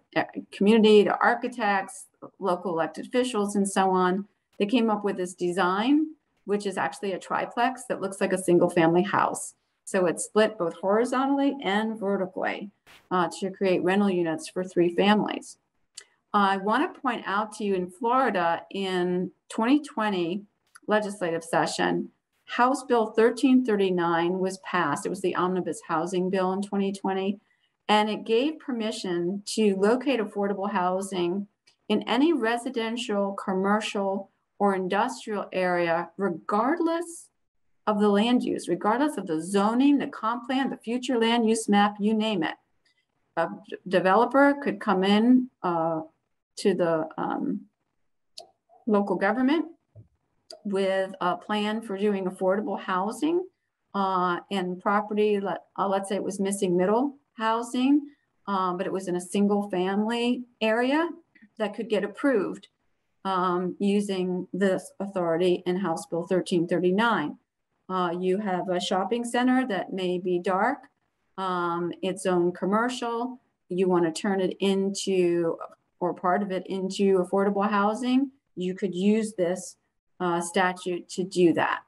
community, the architects, local elected officials, and so on, they came up with this design, which is actually a triplex that looks like a single family house. So it's split both horizontally and vertically to create rental units for 3 families. I want to point out to you in Florida in 2020 legislative session, House Bill 1339 was passed. It was the Omnibus Housing Bill in 2020, and it gave permission to locate affordable housing in any residential, commercial, or industrial area, regardless of the land use, regardless of the zoning, the comp plan, the future land use map, you name it. A developer could come in to the local government with a plan for doing affordable housing and property, let's say it was missing middle housing, but it was in a single family area that could get approved using this authority in House Bill 1339. You have a shopping center that may be dark, its own commercial, you want to turn it into, or part of it into affordable housing, you could use this statute to do that.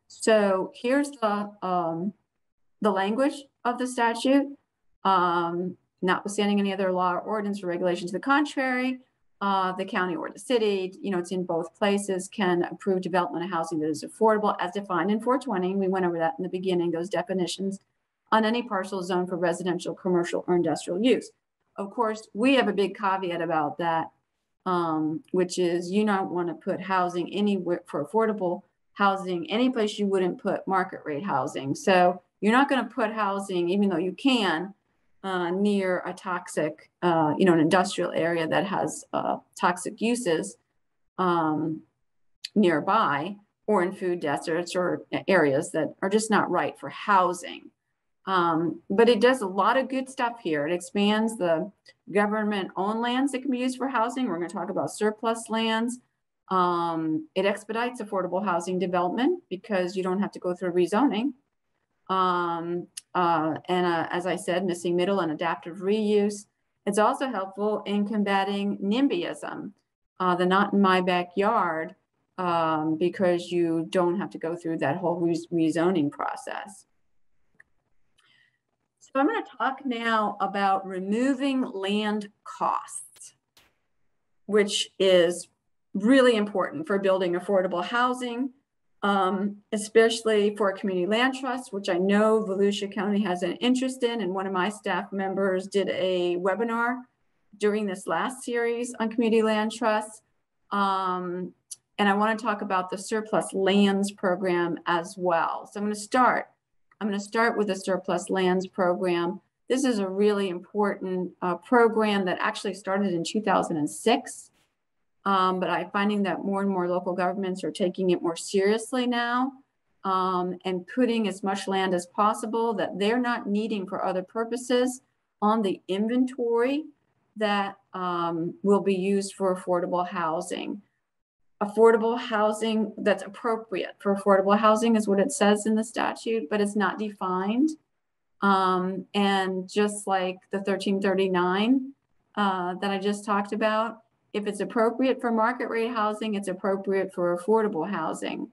So here's the language of the statute. Notwithstanding any other law or ordinance or regulation to the contrary, the county or the city, it's in both places, can approve development of housing that is affordable as defined in 420. We went over that in the beginning, those definitions, on any parcel zoned for residential, commercial, or industrial use. Of course, we have a big caveat about that, which is you don't want to put housing anywhere for affordable housing, any place you wouldn't put market rate housing. So you're not going to put housing, even though you can, near a toxic, an industrial area that has toxic uses nearby, or in food deserts or areas that are just not right for housing. But it does a lot of good stuff here. It expands the government-owned lands that can be used for housing. We're going to talk about surplus lands. It expedites affordable housing development because you don't have to go through rezoning. As I said, missing middle and adaptive reuse. It's also helpful in combating NIMBYism, the not in my backyard, because you don't have to go through that whole rezoning process. So I'm going to talk now about removing land costs, which is really important for building affordable housing, especially for a community land trust, which I know Volusia County has an interest in. And one of my staff members did a webinar during this last series on community land trusts. And I want to talk about the surplus lands program as well. So I'm going to start with the surplus lands program. This is a really important program that actually started in 2006. But I'm finding that more and more local governments are taking it more seriously now, and putting as much land as possible that they're not needing for other purposes on the inventory that will be used for affordable housing. Affordable housing that's appropriate for affordable housing is what it says in the statute, but it's not defined. And just like the 1339 that I just talked about, if it's appropriate for market rate housing, it's appropriate for affordable housing.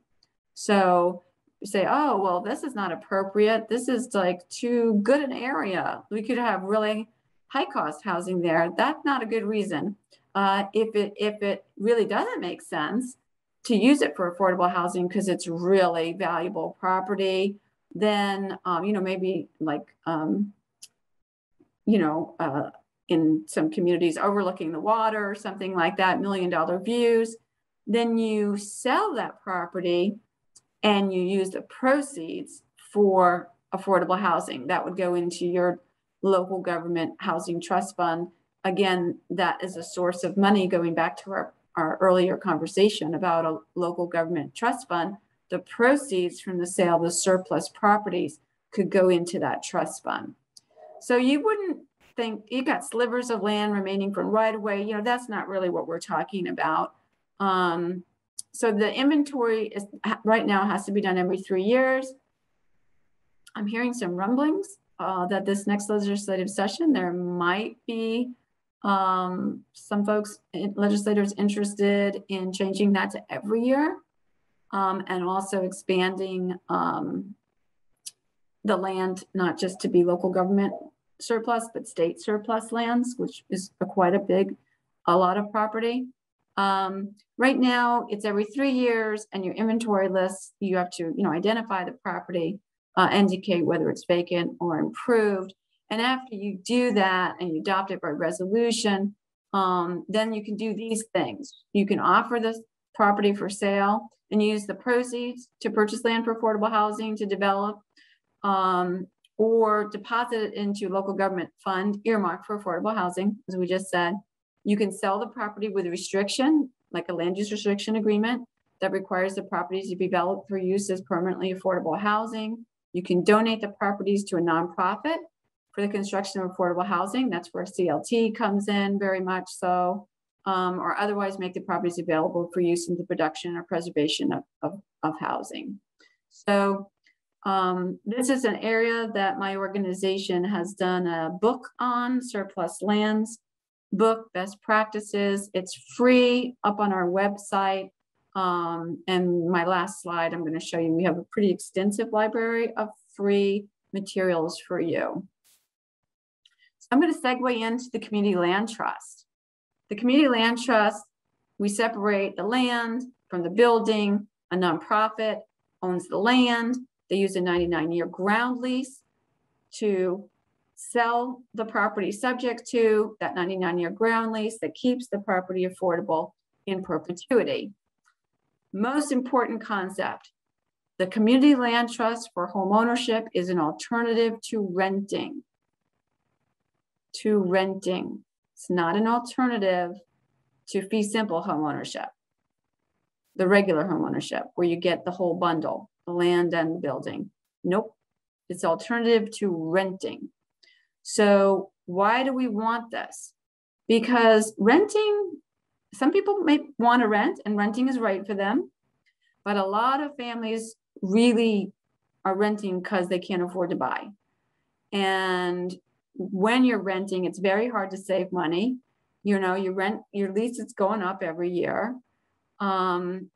So you say, oh, well, this is not appropriate. This is like too good an area. We could have really high cost housing there. That's not a good reason. If it really doesn't make sense to use it for affordable housing because it's really valuable property, then, maybe like, in some communities overlooking the water or something like that, $1 million views, then you sell that property and you use the proceeds for affordable housing. That would go into your local government housing trust fund. Again, that is a source of money, going back to our earlier conversation about a local government trust fund. The proceeds from the sale of the surplus properties could go into that trust fund. So you wouldn't think you got slivers of land remaining from right away. That's not really what we're talking about. So the inventory is right now has to be done every 3 years. I'm hearing some rumblings that this next legislative session, there might be some legislators interested in changing that to every year, and also expanding the land, not just to be local government surplus, but state surplus lands, which is quite a lot of property. Right now, it's every 3 years, and your inventory list, you have to, identify the property, indicate whether it's vacant or improved. And after you do that and you adopt it by resolution, then you can do these things. You can offer this property for sale and use the proceeds to purchase land for affordable housing to develop, or deposit it into local government fund earmarked for affordable housing, as we just said. You can sell the property with restriction like a land use restriction agreement that requires the properties to be developed for use as permanently affordable housing. You can donate the properties to a nonprofit for the construction of affordable housing. That's where CLT comes in very much so, or otherwise make the properties available for use in the production or preservation of housing. So this is an area that my organization has done a book on, surplus lands book, best practices. It's free up on our website. And my last slide, I'm going to show you, we have a pretty extensive library of free materials for you. So I'm going to segue into the community land trust. The community land trust, we separate the land from the building. A nonprofit owns the land. They use a 99-year ground lease to sell the property subject to that 99-year ground lease that keeps the property affordable in perpetuity. Most important concept, the community land trust for home ownership is an alternative to renting. It's not an alternative to fee simple home ownership, the regular home ownership, where you get the whole bundle, the land and the building. Nope, it's alternative to renting. So why do we want this? Because renting, some people may want to rent and renting is right for them, but a lot of families really are renting because they can't afford to buy. And when you're renting, it's very hard to save money. You know, you rent, your lease is going up every year. And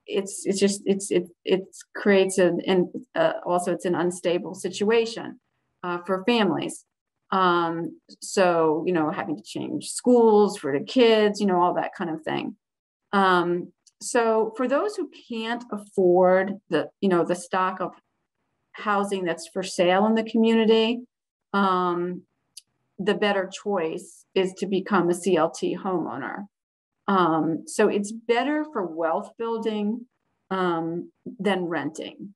it creates also it's an unstable situation for families. So, you know, having to change schools for the kids, you know, all that kind of thing. So for those who can't afford the, you know, the stock of housing that's for sale in the community, the better choice is to become a CLT homeowner. So it's better for wealth building than renting.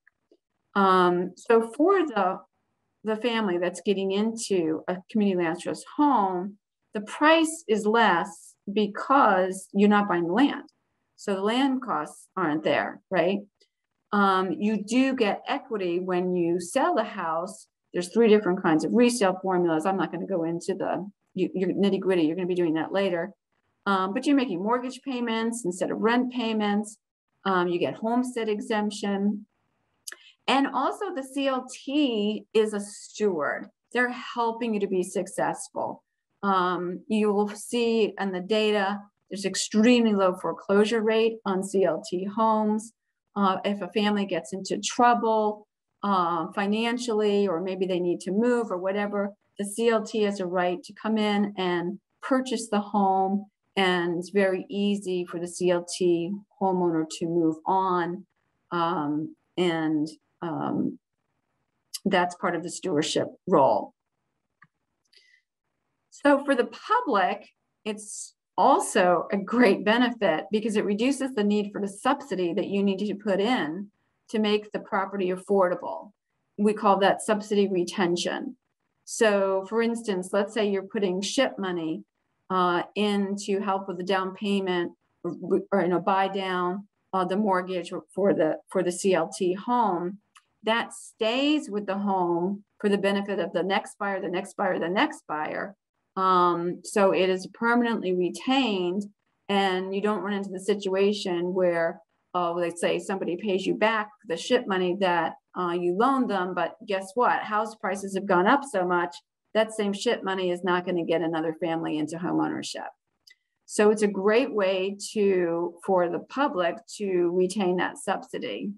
So for the family that's getting into a community land trust home, the price is less because you're not buying the land. So the land costs aren't there, right? You do get equity when you sell the house. There's 3 different kinds of resale formulas. I'm not going to go into the nitty gritty. You're going to be doing that later. But you're making mortgage payments instead of rent payments. You get homestead exemption. And also the CLT is a steward. They're helping you to be successful. You will see in the data, there's extremely low foreclosure rate on CLT homes. If a family gets into trouble financially, or maybe they need to move or whatever, the CLT has a right to come in and purchase the home. And it's very easy for the CLT homeowner to move on. That's part of the stewardship role. So for the public, it's also a great benefit because it reduces the need for the subsidy that you need to put in to make the property affordable. We call that subsidy retention. So for instance, let's say you're putting SHIP money in to help with the down payment or you know, buy down the mortgage for the CLT home. That stays with the home for the benefit of the next buyer, the next buyer, the next buyer. So it is permanently retained, and you don't run into the situation where, let's say somebody pays you back the SHIP money that you loaned them, but guess what? House prices have gone up so much, that same SHIP money is not going to get another family into home ownership. So it's a great way for the public to retain that subsidy.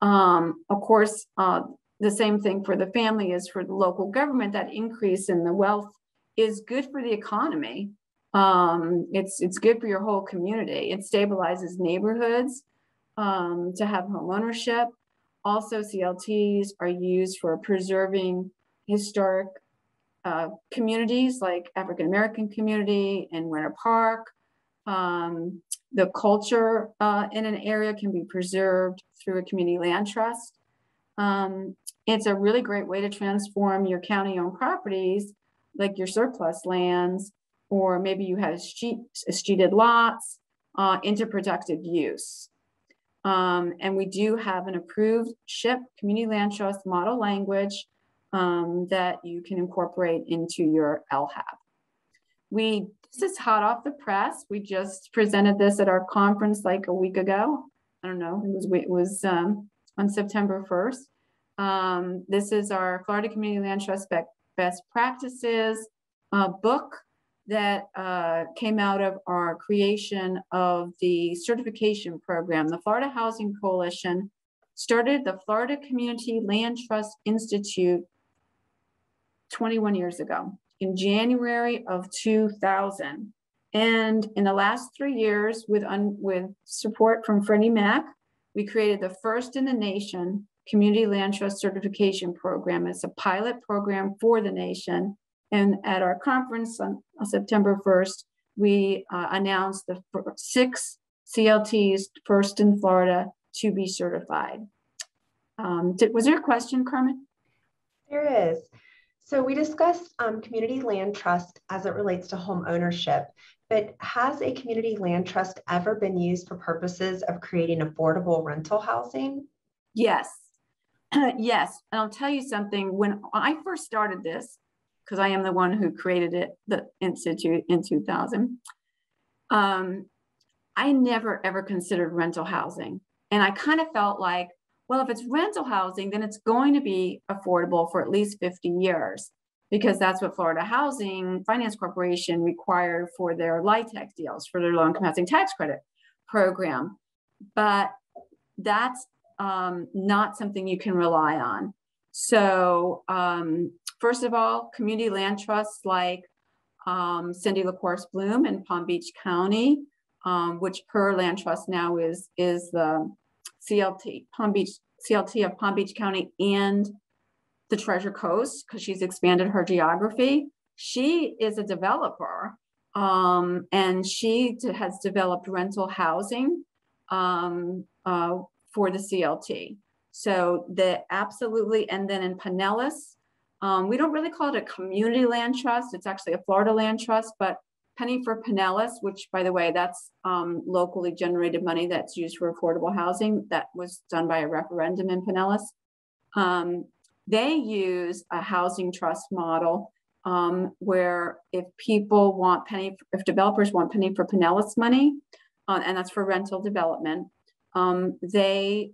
Of course, the same thing for the family is for the local government. That increase in the wealth is good for the economy. It's good for your whole community. It stabilizes neighborhoods to have home ownership. Also, CLTs are used for preserving historic communities like African-American community in Winter Park. The culture in an area can be preserved through a community land trust. It's a really great way to transform your county-owned properties, like your surplus lands, or maybe you had streeted lots into productive use. And we do have an approved SHIP, Community Land Trust model language, that you can incorporate into your LHAP. This is hot off the press. We just presented this at our conference like a week ago. I don't know, it was on September 1st. This is our Florida Community Land Trust Best Practices book that came out of our creation of the certification program. The Florida Housing Coalition started the Florida Community Land Trust Institute 21 years ago in January of 2000. And in the last 3 years, with support from Freddie Mac, we created the first in the nation Community Land Trust Certification Program. It's a pilot program for the nation. And at our conference on September 1st, we announced the 6 CLTs, first in Florida, to be certified. Was there a question, Carmen? There is. So we discussed community land trust as it relates to home ownership, but has a community land trust ever been used for purposes of creating affordable rental housing? Yes. Yes. And I'll tell you something. When I first started this, because I am the one who created it, the Institute in 2000, I never, ever considered rental housing. And I kind of felt like, well, if it's rental housing, then it's going to be affordable for at least 50 years, because that's what Florida Housing Finance Corporation required for their LIHTC deals, for their low-income housing tax credit program. But that's not something you can rely on. So first of all, community land trusts like Cindy LaCourse Bloom in Palm Beach County, which per land trust now is the CLT of Palm Beach County and the Treasure Coast, because she's expanded her geography. She is a developer, and she has developed rental housing for the CLT. So absolutely, and then in Pinellas, we don't really call it a community land trust. It's actually a Florida land trust, but Penny for Pinellas, which, by the way, that's locally generated money that's used for affordable housing. That was done by a referendum in Pinellas. They use a housing trust model where if developers want Penny for Pinellas money, and that's for rental development, they,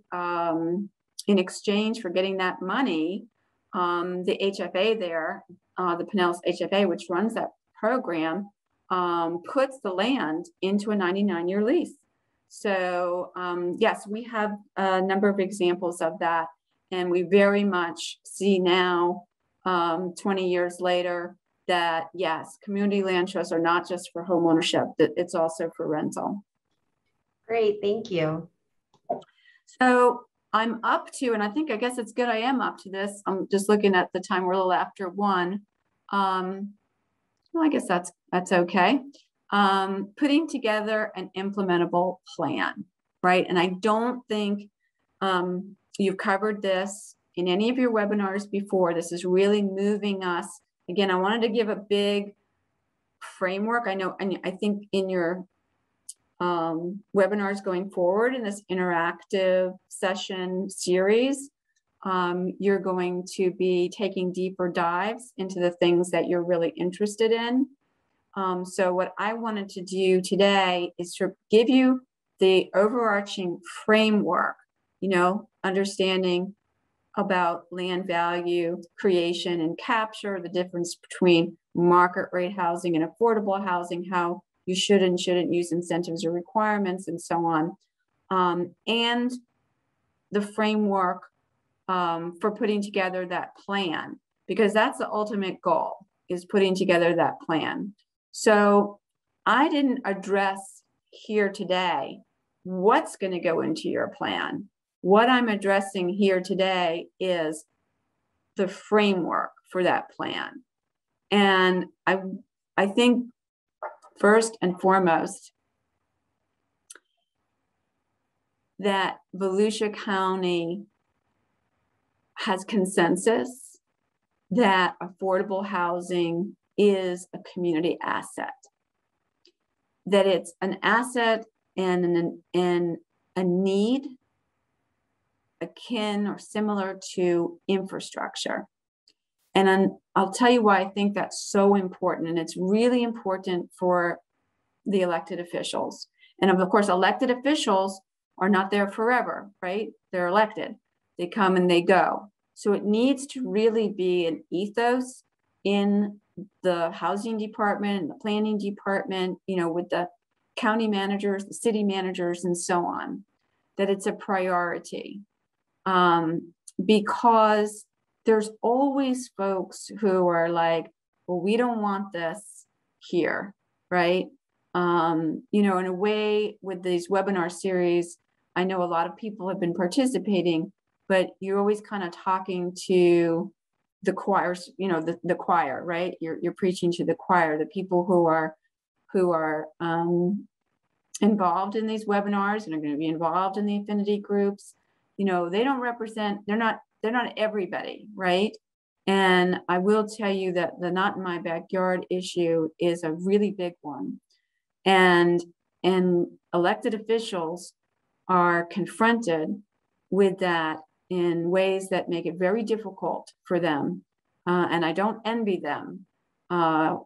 in exchange for getting that money, the HFA there, the Pinellas HFA, which runs that program, puts the land into a 99-year lease. So yes, we have a number of examples of that. And we very much see now, 20 years later, that yes, community land trusts are not just for home ownership, that it's also for rental. Great, thank you. So I'm up to, and I guess it's good I am up to this. I'm just looking at the time, we're a little after 1. Well, I guess that's okay. Putting together an implementable plan, right? And I don't think you've covered this in any of your webinars before. This is really moving us. Again, I wanted to give a big framework. I think in your webinars going forward in this interactive session series, you're going to be taking deeper dives into the things that you're really interested in. So what I wanted to do today is to give you the overarching framework, understanding about land value creation and capture, the difference between market rate housing and affordable housing, how you should and shouldn't use incentives or requirements, and so on, and the framework for putting together that plan, because that's the ultimate goal, is putting together that plan. So I didn't address here today what's going to go into your plan. What I'm addressing here today is the framework for that plan. And I think first and foremost that Volusia County has consensus that affordable housing is a community asset, that it's an asset and a need akin or similar to infrastructure. And I'll tell you why I think that's so important. And it's really important for the elected officials. And of course, elected officials are not there forever, right? They're elected. They come and they go. So it needs to really be an ethos in the housing department and the planning department, you know, with the county managers, the city managers, and so on, that it's a priority. Because there's always folks who are like, well, we don't want this here, right? You know, in a way with these webinar series, I know a lot of people have been participating, but you're always kind of talking to the choirs, you know, the choir, right? You're preaching to the choir, the people who are involved in these webinars and are going to be involved in the affinity groups. You know, they don't represent, they're not everybody, right? And I will tell you that the not in my backyard issue is a really big one. And elected officials are confronted with that in ways that make it very difficult for them. And I don't envy them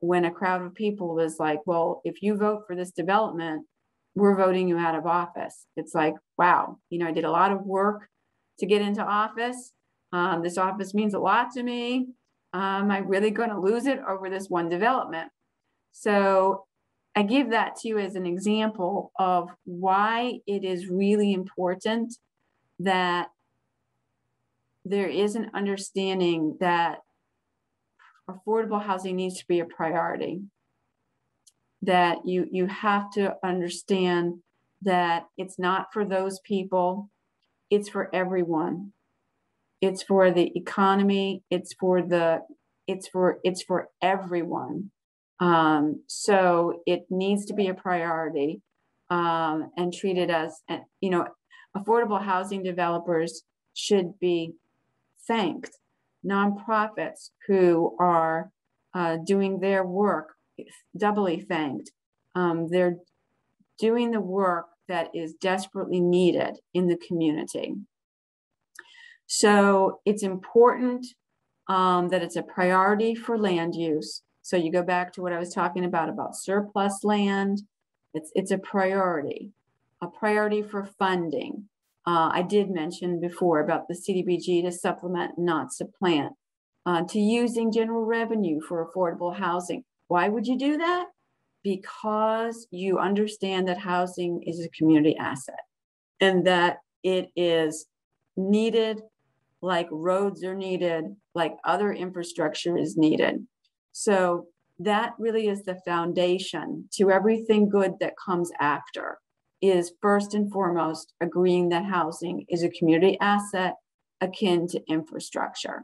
when a crowd of people is like, well, if you vote for this development, we're voting you out of office. It's like, wow, you know, I did a lot of work to get into office. This office means a lot to me. Am I really going to lose it over this one development? So I give that to you as an example of why it is really important that there is an understanding that affordable housing needs to be a priority. That you have to understand that it's not for those people, it's for everyone. It's for the economy, it's for everyone. So it needs to be a priority and treated as, you know, affordable housing developers should be thanked. Nonprofits who are doing their work, doubly thanked. They're doing the work that is desperately needed in the community. So it's important that it's a priority for land use. So you go back to what I was talking about surplus land. It's a priority for funding. I did mention before about the CDBG to supplement, not supplant, to using general revenue for affordable housing. Why would you do that? Because you understand that housing is a community asset and that it is needed like roads are needed, like other infrastructure is needed. So that really is the foundation to everything good that comes after, is first and foremost agreeing that housing is a community asset akin to infrastructure.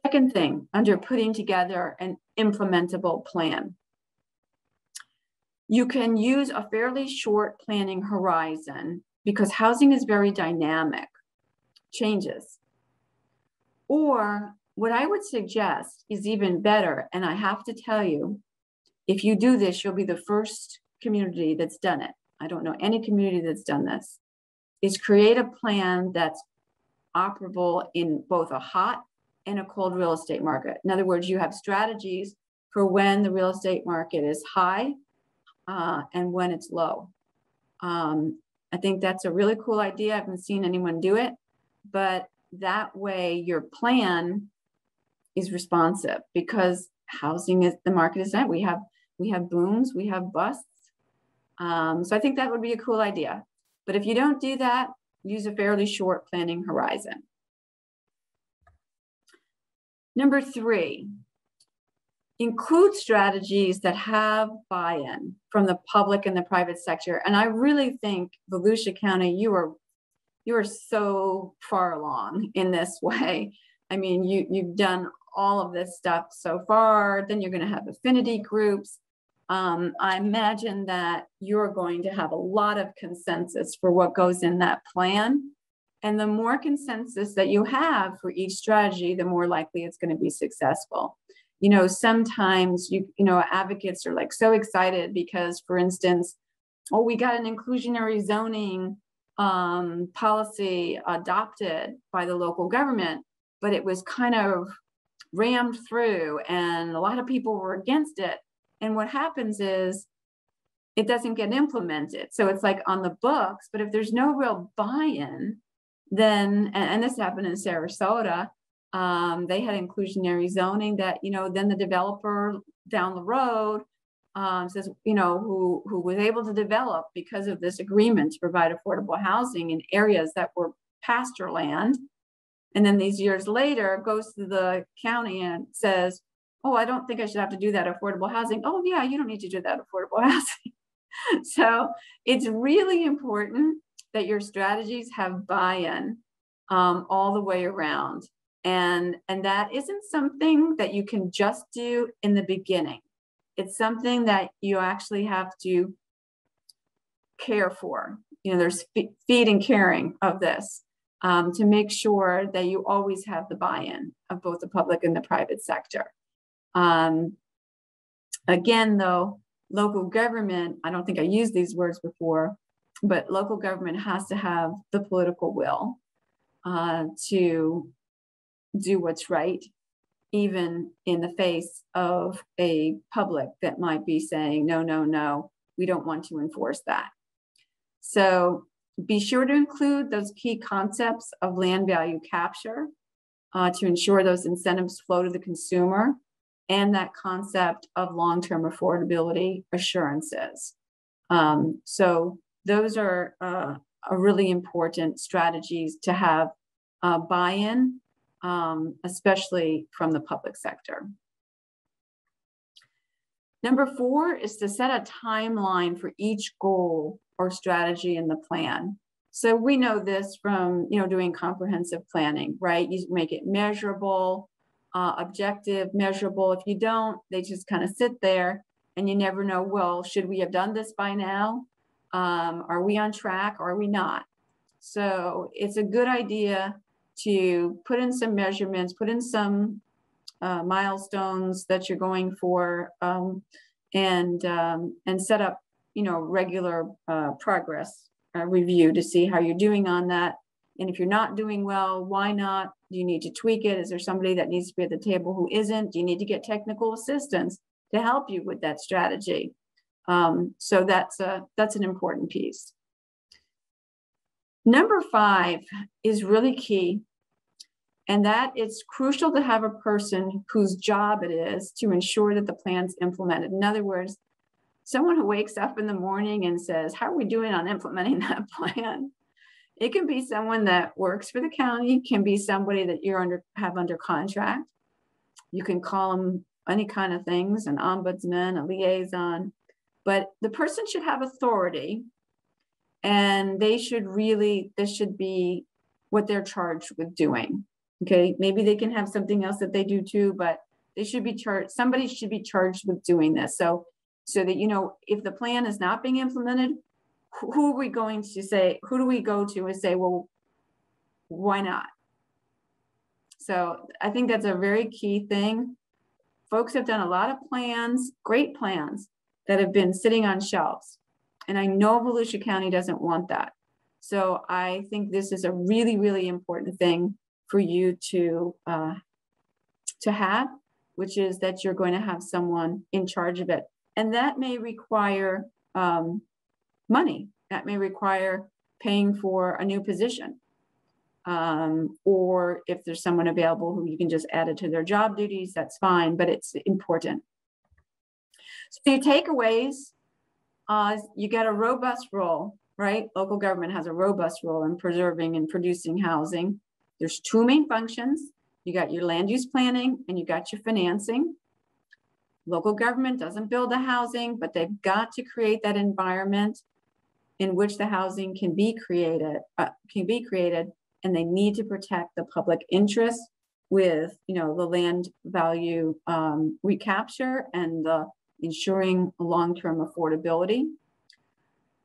Second thing, under putting together an implementable plan. You can use a fairly short planning horizon because housing is very dynamic, changes. Or what I would suggest is even better, and I have to tell you, if you do this, you'll be the first community that's done it. I don't know any community that's done this, is create a plan that's operable in both a hot and a cold real estate market. In other words, you have strategies for when the real estate market is high and when it's low. I think that's a really cool idea. I haven't seen anyone do it, but that way your plan is responsive because housing is, the market is not. We have booms, we have busts. So I think that would be a cool idea. But if you don't do that, use a fairly short planning horizon. Number 3, include strategies that have buy-in from the public and the private sector. And I really think Volusia County, you are so far along in this way. I mean, you've done all of this stuff so far, then you're going to have affinity groups. I imagine that you're going to have a lot of consensus for what goes in that plan. And the more consensus that you have for each strategy, the more likely it's going to be successful. You know, sometimes advocates are like so excited because, for instance, oh, we got an inclusionary zoning policy adopted by the local government, but it was kind of rammed through and a lot of people were against it. And what happens is it doesn't get implemented. So it's like on the books, but if there's no real buy-in, then, and this happened in Sarasota, they had inclusionary zoning that, then the developer down the road says, who was able to develop because of this agreement to provide affordable housing in areas that were pasture land. And then these years later goes to the county and says, oh, I don't think I should have to do that affordable housing. Oh yeah, you don't need to do that affordable housing. So it's really important that your strategies have buy-in all the way around. And that isn't something that you can just do in the beginning. It's something that you actually have to care for. There's feed and caring of this to make sure that you always have the buy-in of both the public and the private sector. Again, though, local government, I don't think I used these words before, but local government has to have the political will to do what's right, even in the face of a public that might be saying, no, no, no, we don't want to enforce that. So be sure to include those key concepts of land value capture to ensure those incentives flow to the consumer, and that concept of long-term affordability assurances. So those are really important strategies to have buy-in, especially from the public sector. Number 4 is to set a timeline for each goal or strategy in the plan. So we know this from doing comprehensive planning, right? You make it measurable, objective, measurable. If you don't, they just kind of sit there and you never know, well, should we have done this by now? Are we on track or are we not? So it's a good idea to put in some measurements, put in some milestones that you're going for, and set up, regular progress review to see how you're doing on that. And if you're not doing well, why not? Do you need to tweak it? Is there somebody that needs to be at the table who isn't? Do you need to get technical assistance to help you with that strategy? So that's an important piece. Number 5 is really key, and that it's crucial to have a person whose job it is to ensure that the plan's implemented. In other words, someone who wakes up in the morning and says, how are we doing on implementing that plan? It can be someone that works for the county, can be somebody that you have under contract. You can call them any kind of things, an ombudsman, a liaison, but the person should have authority, and this should be what they're charged with doing. Okay, maybe they can have something else that they do too, but they should be charged. Somebody should be charged with doing this. So that, if the plan is not being implemented, who are we going to say, who do we go to and say, well, why not? So I think that's a very key thing. Folks have done a lot of plans, great plans, that have been sitting on shelves. And I know Volusia County doesn't want that. So I think this is a really, really important thing for you to have, which is that you're going to have someone in charge of it. And that may require money. That may require paying for a new position. Or if there's someone available who you can just add it to their job duties, that's fine, but it's important. So your takeaways, you get a robust role, right? Local government has a robust role in preserving and producing housing. There's 2 main functions. You got your land use planning and you got your financing. Local government doesn't build the housing, but they've got to create that environment in which the housing can be created, and they need to protect the public interest with, the land value recapture and the ensuring long-term affordability.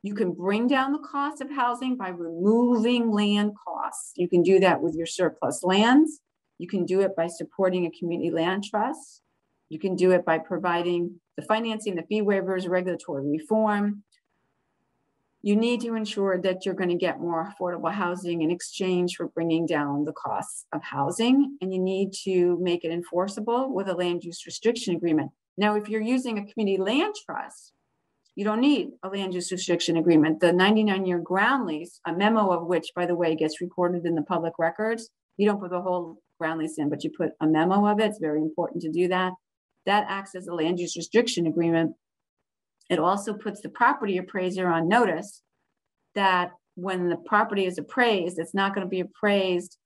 You can bring down the cost of housing by removing land costs. You can do that with your surplus lands. You can do it by supporting a community land trust. You can do it by providing the financing, the fee waivers, regulatory reform. You need to ensure that you're going to get more affordable housing in exchange for bringing down the costs of housing. And you need to make it enforceable with a land use restriction agreement. Now, if you're using a community land trust, you don't need a land use restriction agreement. The 99-year ground lease, a memo of which, by the way, gets recorded in the public records. You don't put the whole ground lease in, but you put a memo of it. It's very important to do that. That acts as a land use restriction agreement. It also puts the property appraiser on notice that when the property is appraised, it's not going to be appraised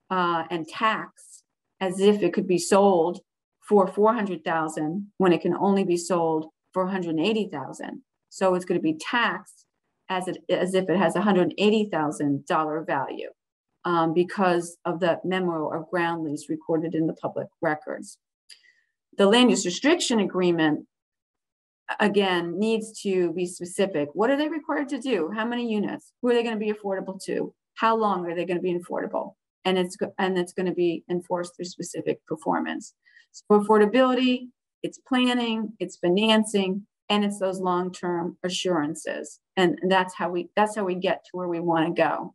and taxed as if it could be sold for $400,000 when it can only be sold for $180,000. So it's going to be taxed as if it has $180,000 value because of the memo of ground lease recorded in the public records. The land use restriction agreement, again, needs to be specific. What are they required to do? How many units? Who are they going to be affordable to? How long are they going to be affordable? And it's going to be enforced through specific performance. So affordability, it's planning, it's financing, and it's those long-term assurances. And that's how we get to where we want to go.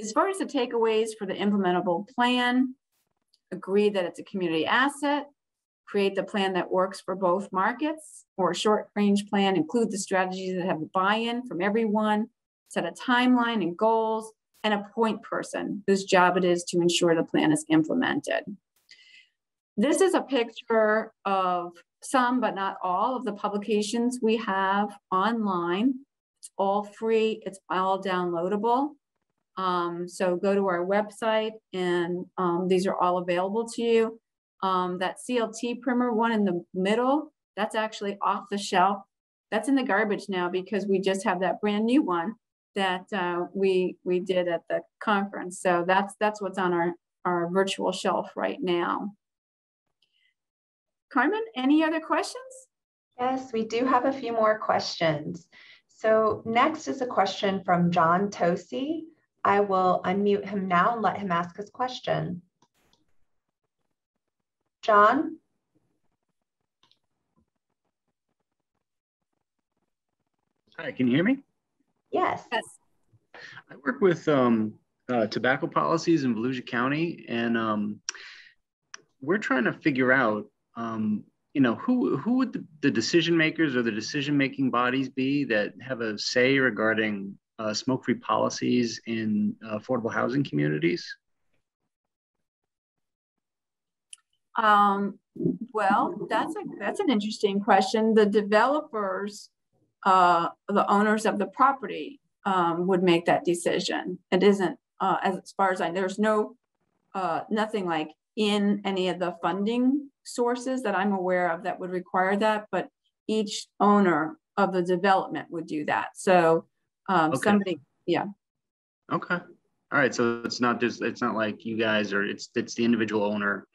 As far as the takeaways for the implementable plan, agree that it's a community asset, create the plan that works for both markets, or a short-range plan, include the strategies that have a buy-in from everyone, set a timeline and goals, and a point person whose job it is to ensure the plan is implemented. This is a picture of some, but not all, of the publications we have online. It's all free, it's all downloadable. So go to our website and these are all available to you. That CLT primer one in the middle, that's actually off the shelf. That's in the garbage now because we just have that brand new one that we did at the conference. So that's what's on our virtual shelf right now. Carmen, any other questions? Yes, we do have a few more questions. So next is a question from John Tosi. I will unmute him now and let him ask his question. John? Hi, can you hear me? Yes. Yes. I work with tobacco policies in Volusia County, and we're trying to figure out, who would the decision makers or the decision-making bodies be that have a say regarding smoke-free policies in affordable housing communities? Well, that's an interesting question. The developers, the owners of the property would make that decision. It isn't, as far as I know, there's nothing like in any of the funding sources that I'm aware of that would require that, but each owner of the development would do that. So Okay. somebody, yeah. Okay. All right. So it's not like you guys, or it's the individual owner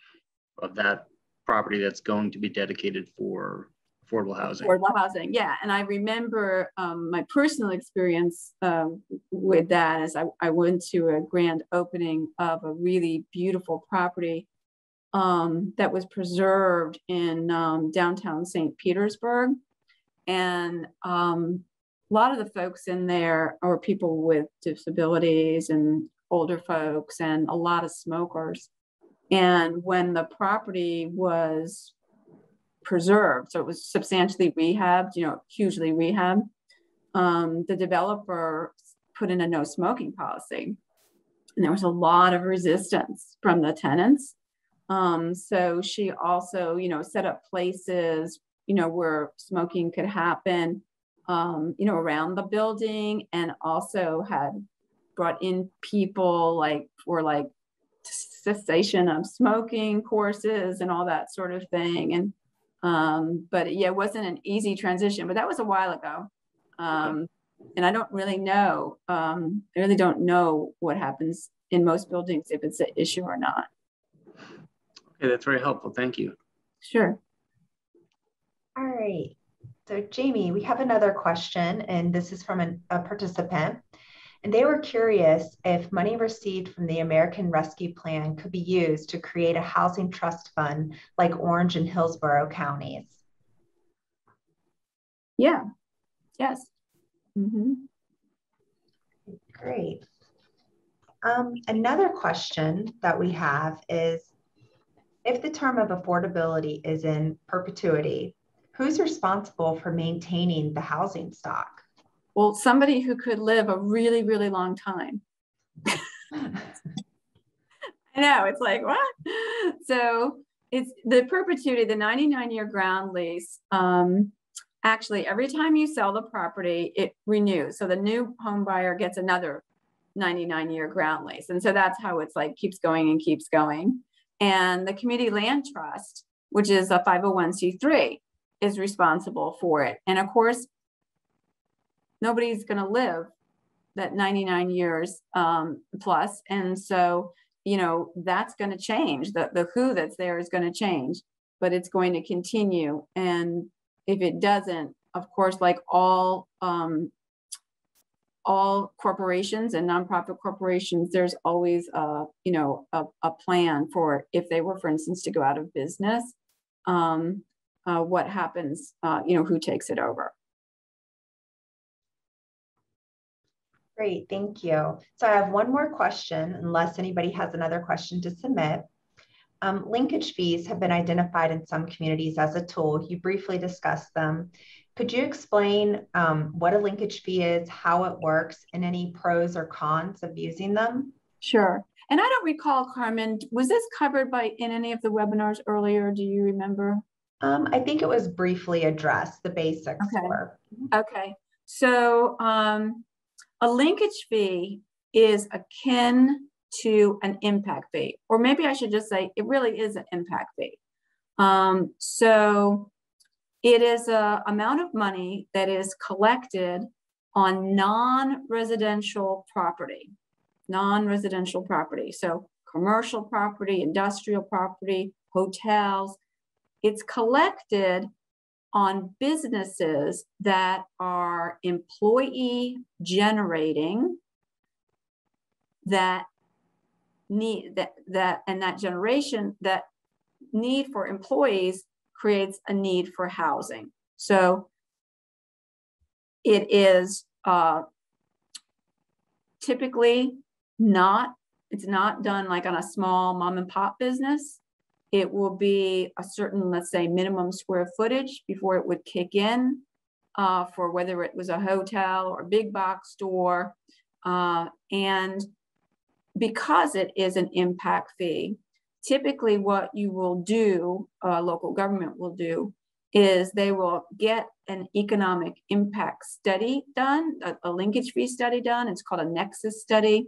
of that property that's going to be dedicated for affordable housing. Affordable housing, yeah. And I remember my personal experience with that is I went to a grand opening of a really beautiful property that was preserved in downtown St. Petersburg. And a lot of the folks in there are people with disabilities and older folks and a lot of smokers. And when the property was preserved, so it was substantially rehabbed, hugely rehabbed, the developer put in a no smoking policy. And there was a lot of resistance from the tenants. So she also, set up places, where smoking could happen, around the building, and also had brought in people for cessation of smoking courses and all that sort of thing. And but yeah, it wasn't an easy transition, but that was a while ago. And I don't really know, I really don't know what happens in most buildings, if it's an issue or not. Okay, that's very helpful. Thank you. Sure. All right. So Jamie, we have another question, and this is from a participant. And they were curious if money received from the American Rescue Plan could be used to create a housing trust fund like Orange and Hillsborough counties. Yeah, yes. Mm-hmm. Great. Another question that we have is, if the term of affordability is in perpetuity, who's responsible for maintaining the housing stock? Well, somebody who could live a really, really long time. I know, it's like, what? So it's the perpetuity, the 99-year ground lease. Actually, every time you sell the property, it renews. So the new home buyer gets another 99-year ground lease. And so that's how it's like keeps going and keeps going. And the Community Land Trust, which is a 501c3, is responsible for it. And of course, nobody's going to live that 99 years plus. And so, you know, that's going to change. The who that's there is going to change, but it's going to continue. And if it doesn't, of course, like all corporations and nonprofit corporations, there's always a plan for if they were, for instance, to go out of business, what happens, who takes it over. Great, thank you. So I have one more question, unless anybody has another question to submit. Linkage fees have been identified in some communities as a tool. You briefly discussed them. Could you explain what a linkage fee is, how it works, and any pros or cons of using them? Sure. And I don't recall, Carmen, was this covered in any of the webinars earlier? Do you remember? I think it was briefly addressed, the basics were. Okay. So a linkage fee is akin to an impact fee, or maybe I should just say it really is an impact fee. So it is an amount of money that is collected on non-residential property. So commercial property, industrial property, hotels. It's collected on businesses that are employee generating, that need that generation, that need for employees creates a need for housing. So it is typically it's not done like on a small mom and pop business. It will be a certain, let's say, minimum square footage before it would kick in for whether it was a hotel or a big box store. And because it is an impact fee, typically what you will do, local government will do, is they will get an economic impact study done, a linkage fee study done. It's called a nexus study.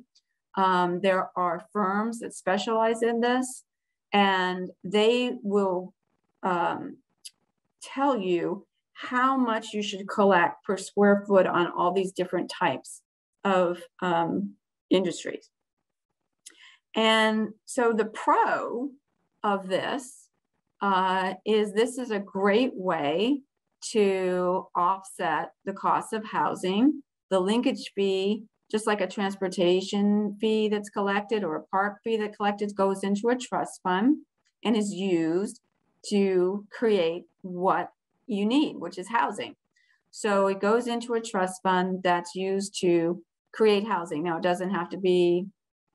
There are firms that specialize in this, and they will tell you how much you should collect per square foot on all these different types of industries. And so the pro of this is a great way to offset the cost of housing. The linkage fee, just like a transportation fee that's collected or a park fee that collected, goes into a trust fund and is used to create what you need, which is housing. So it goes into a trust fund that's used to create housing. Now, it doesn't have to be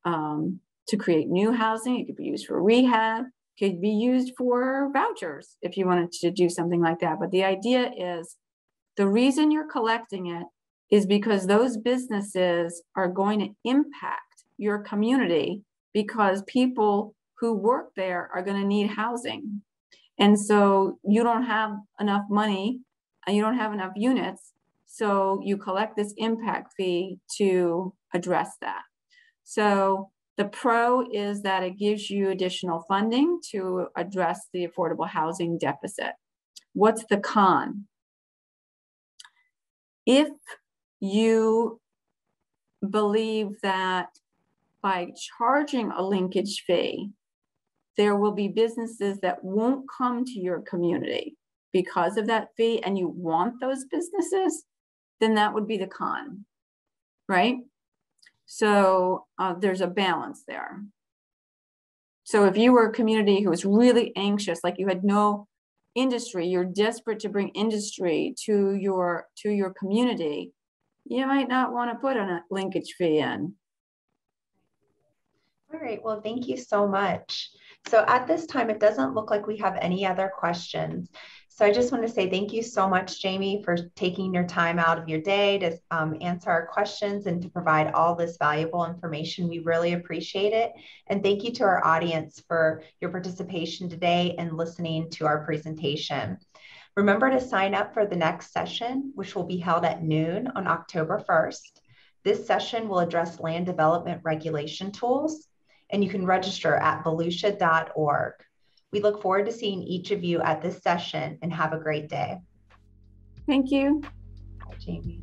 to create new housing. It could be used for rehab, could be used for vouchers if you wanted to do something like that. But the idea is the reason you're collecting it is because those businesses are going to impact your community because people who work there are going to need housing. And so you don't have enough money and you don't have enough units. So you collect this impact fee to address that. So the pro is that it gives you additional funding to address the affordable housing deficit. What's the con? If you believe that by charging a linkage fee, there will be businesses that won't come to your community because of that fee and you want those businesses, then that would be the con, right? So there's a balance there. So if you were a community who was really anxious, like you had no industry, you're desperate to bring industry to your community, you might not want to put a linkage fee in. All right, well, thank you so much. So at this time, it doesn't look like we have any other questions. So I just want to say thank you so much, Jamie, for taking your time out of your day to answer our questions and to provide all this valuable information. We really appreciate it. And thank you to our audience for your participation today and listening to our presentation. Remember to sign up for the next session, which will be held at noon on October 1st. This session will address land development regulation tools, and you can register at volusia.org. We look forward to seeing each of you at this session and have a great day. Thank you. Bye, Jamie.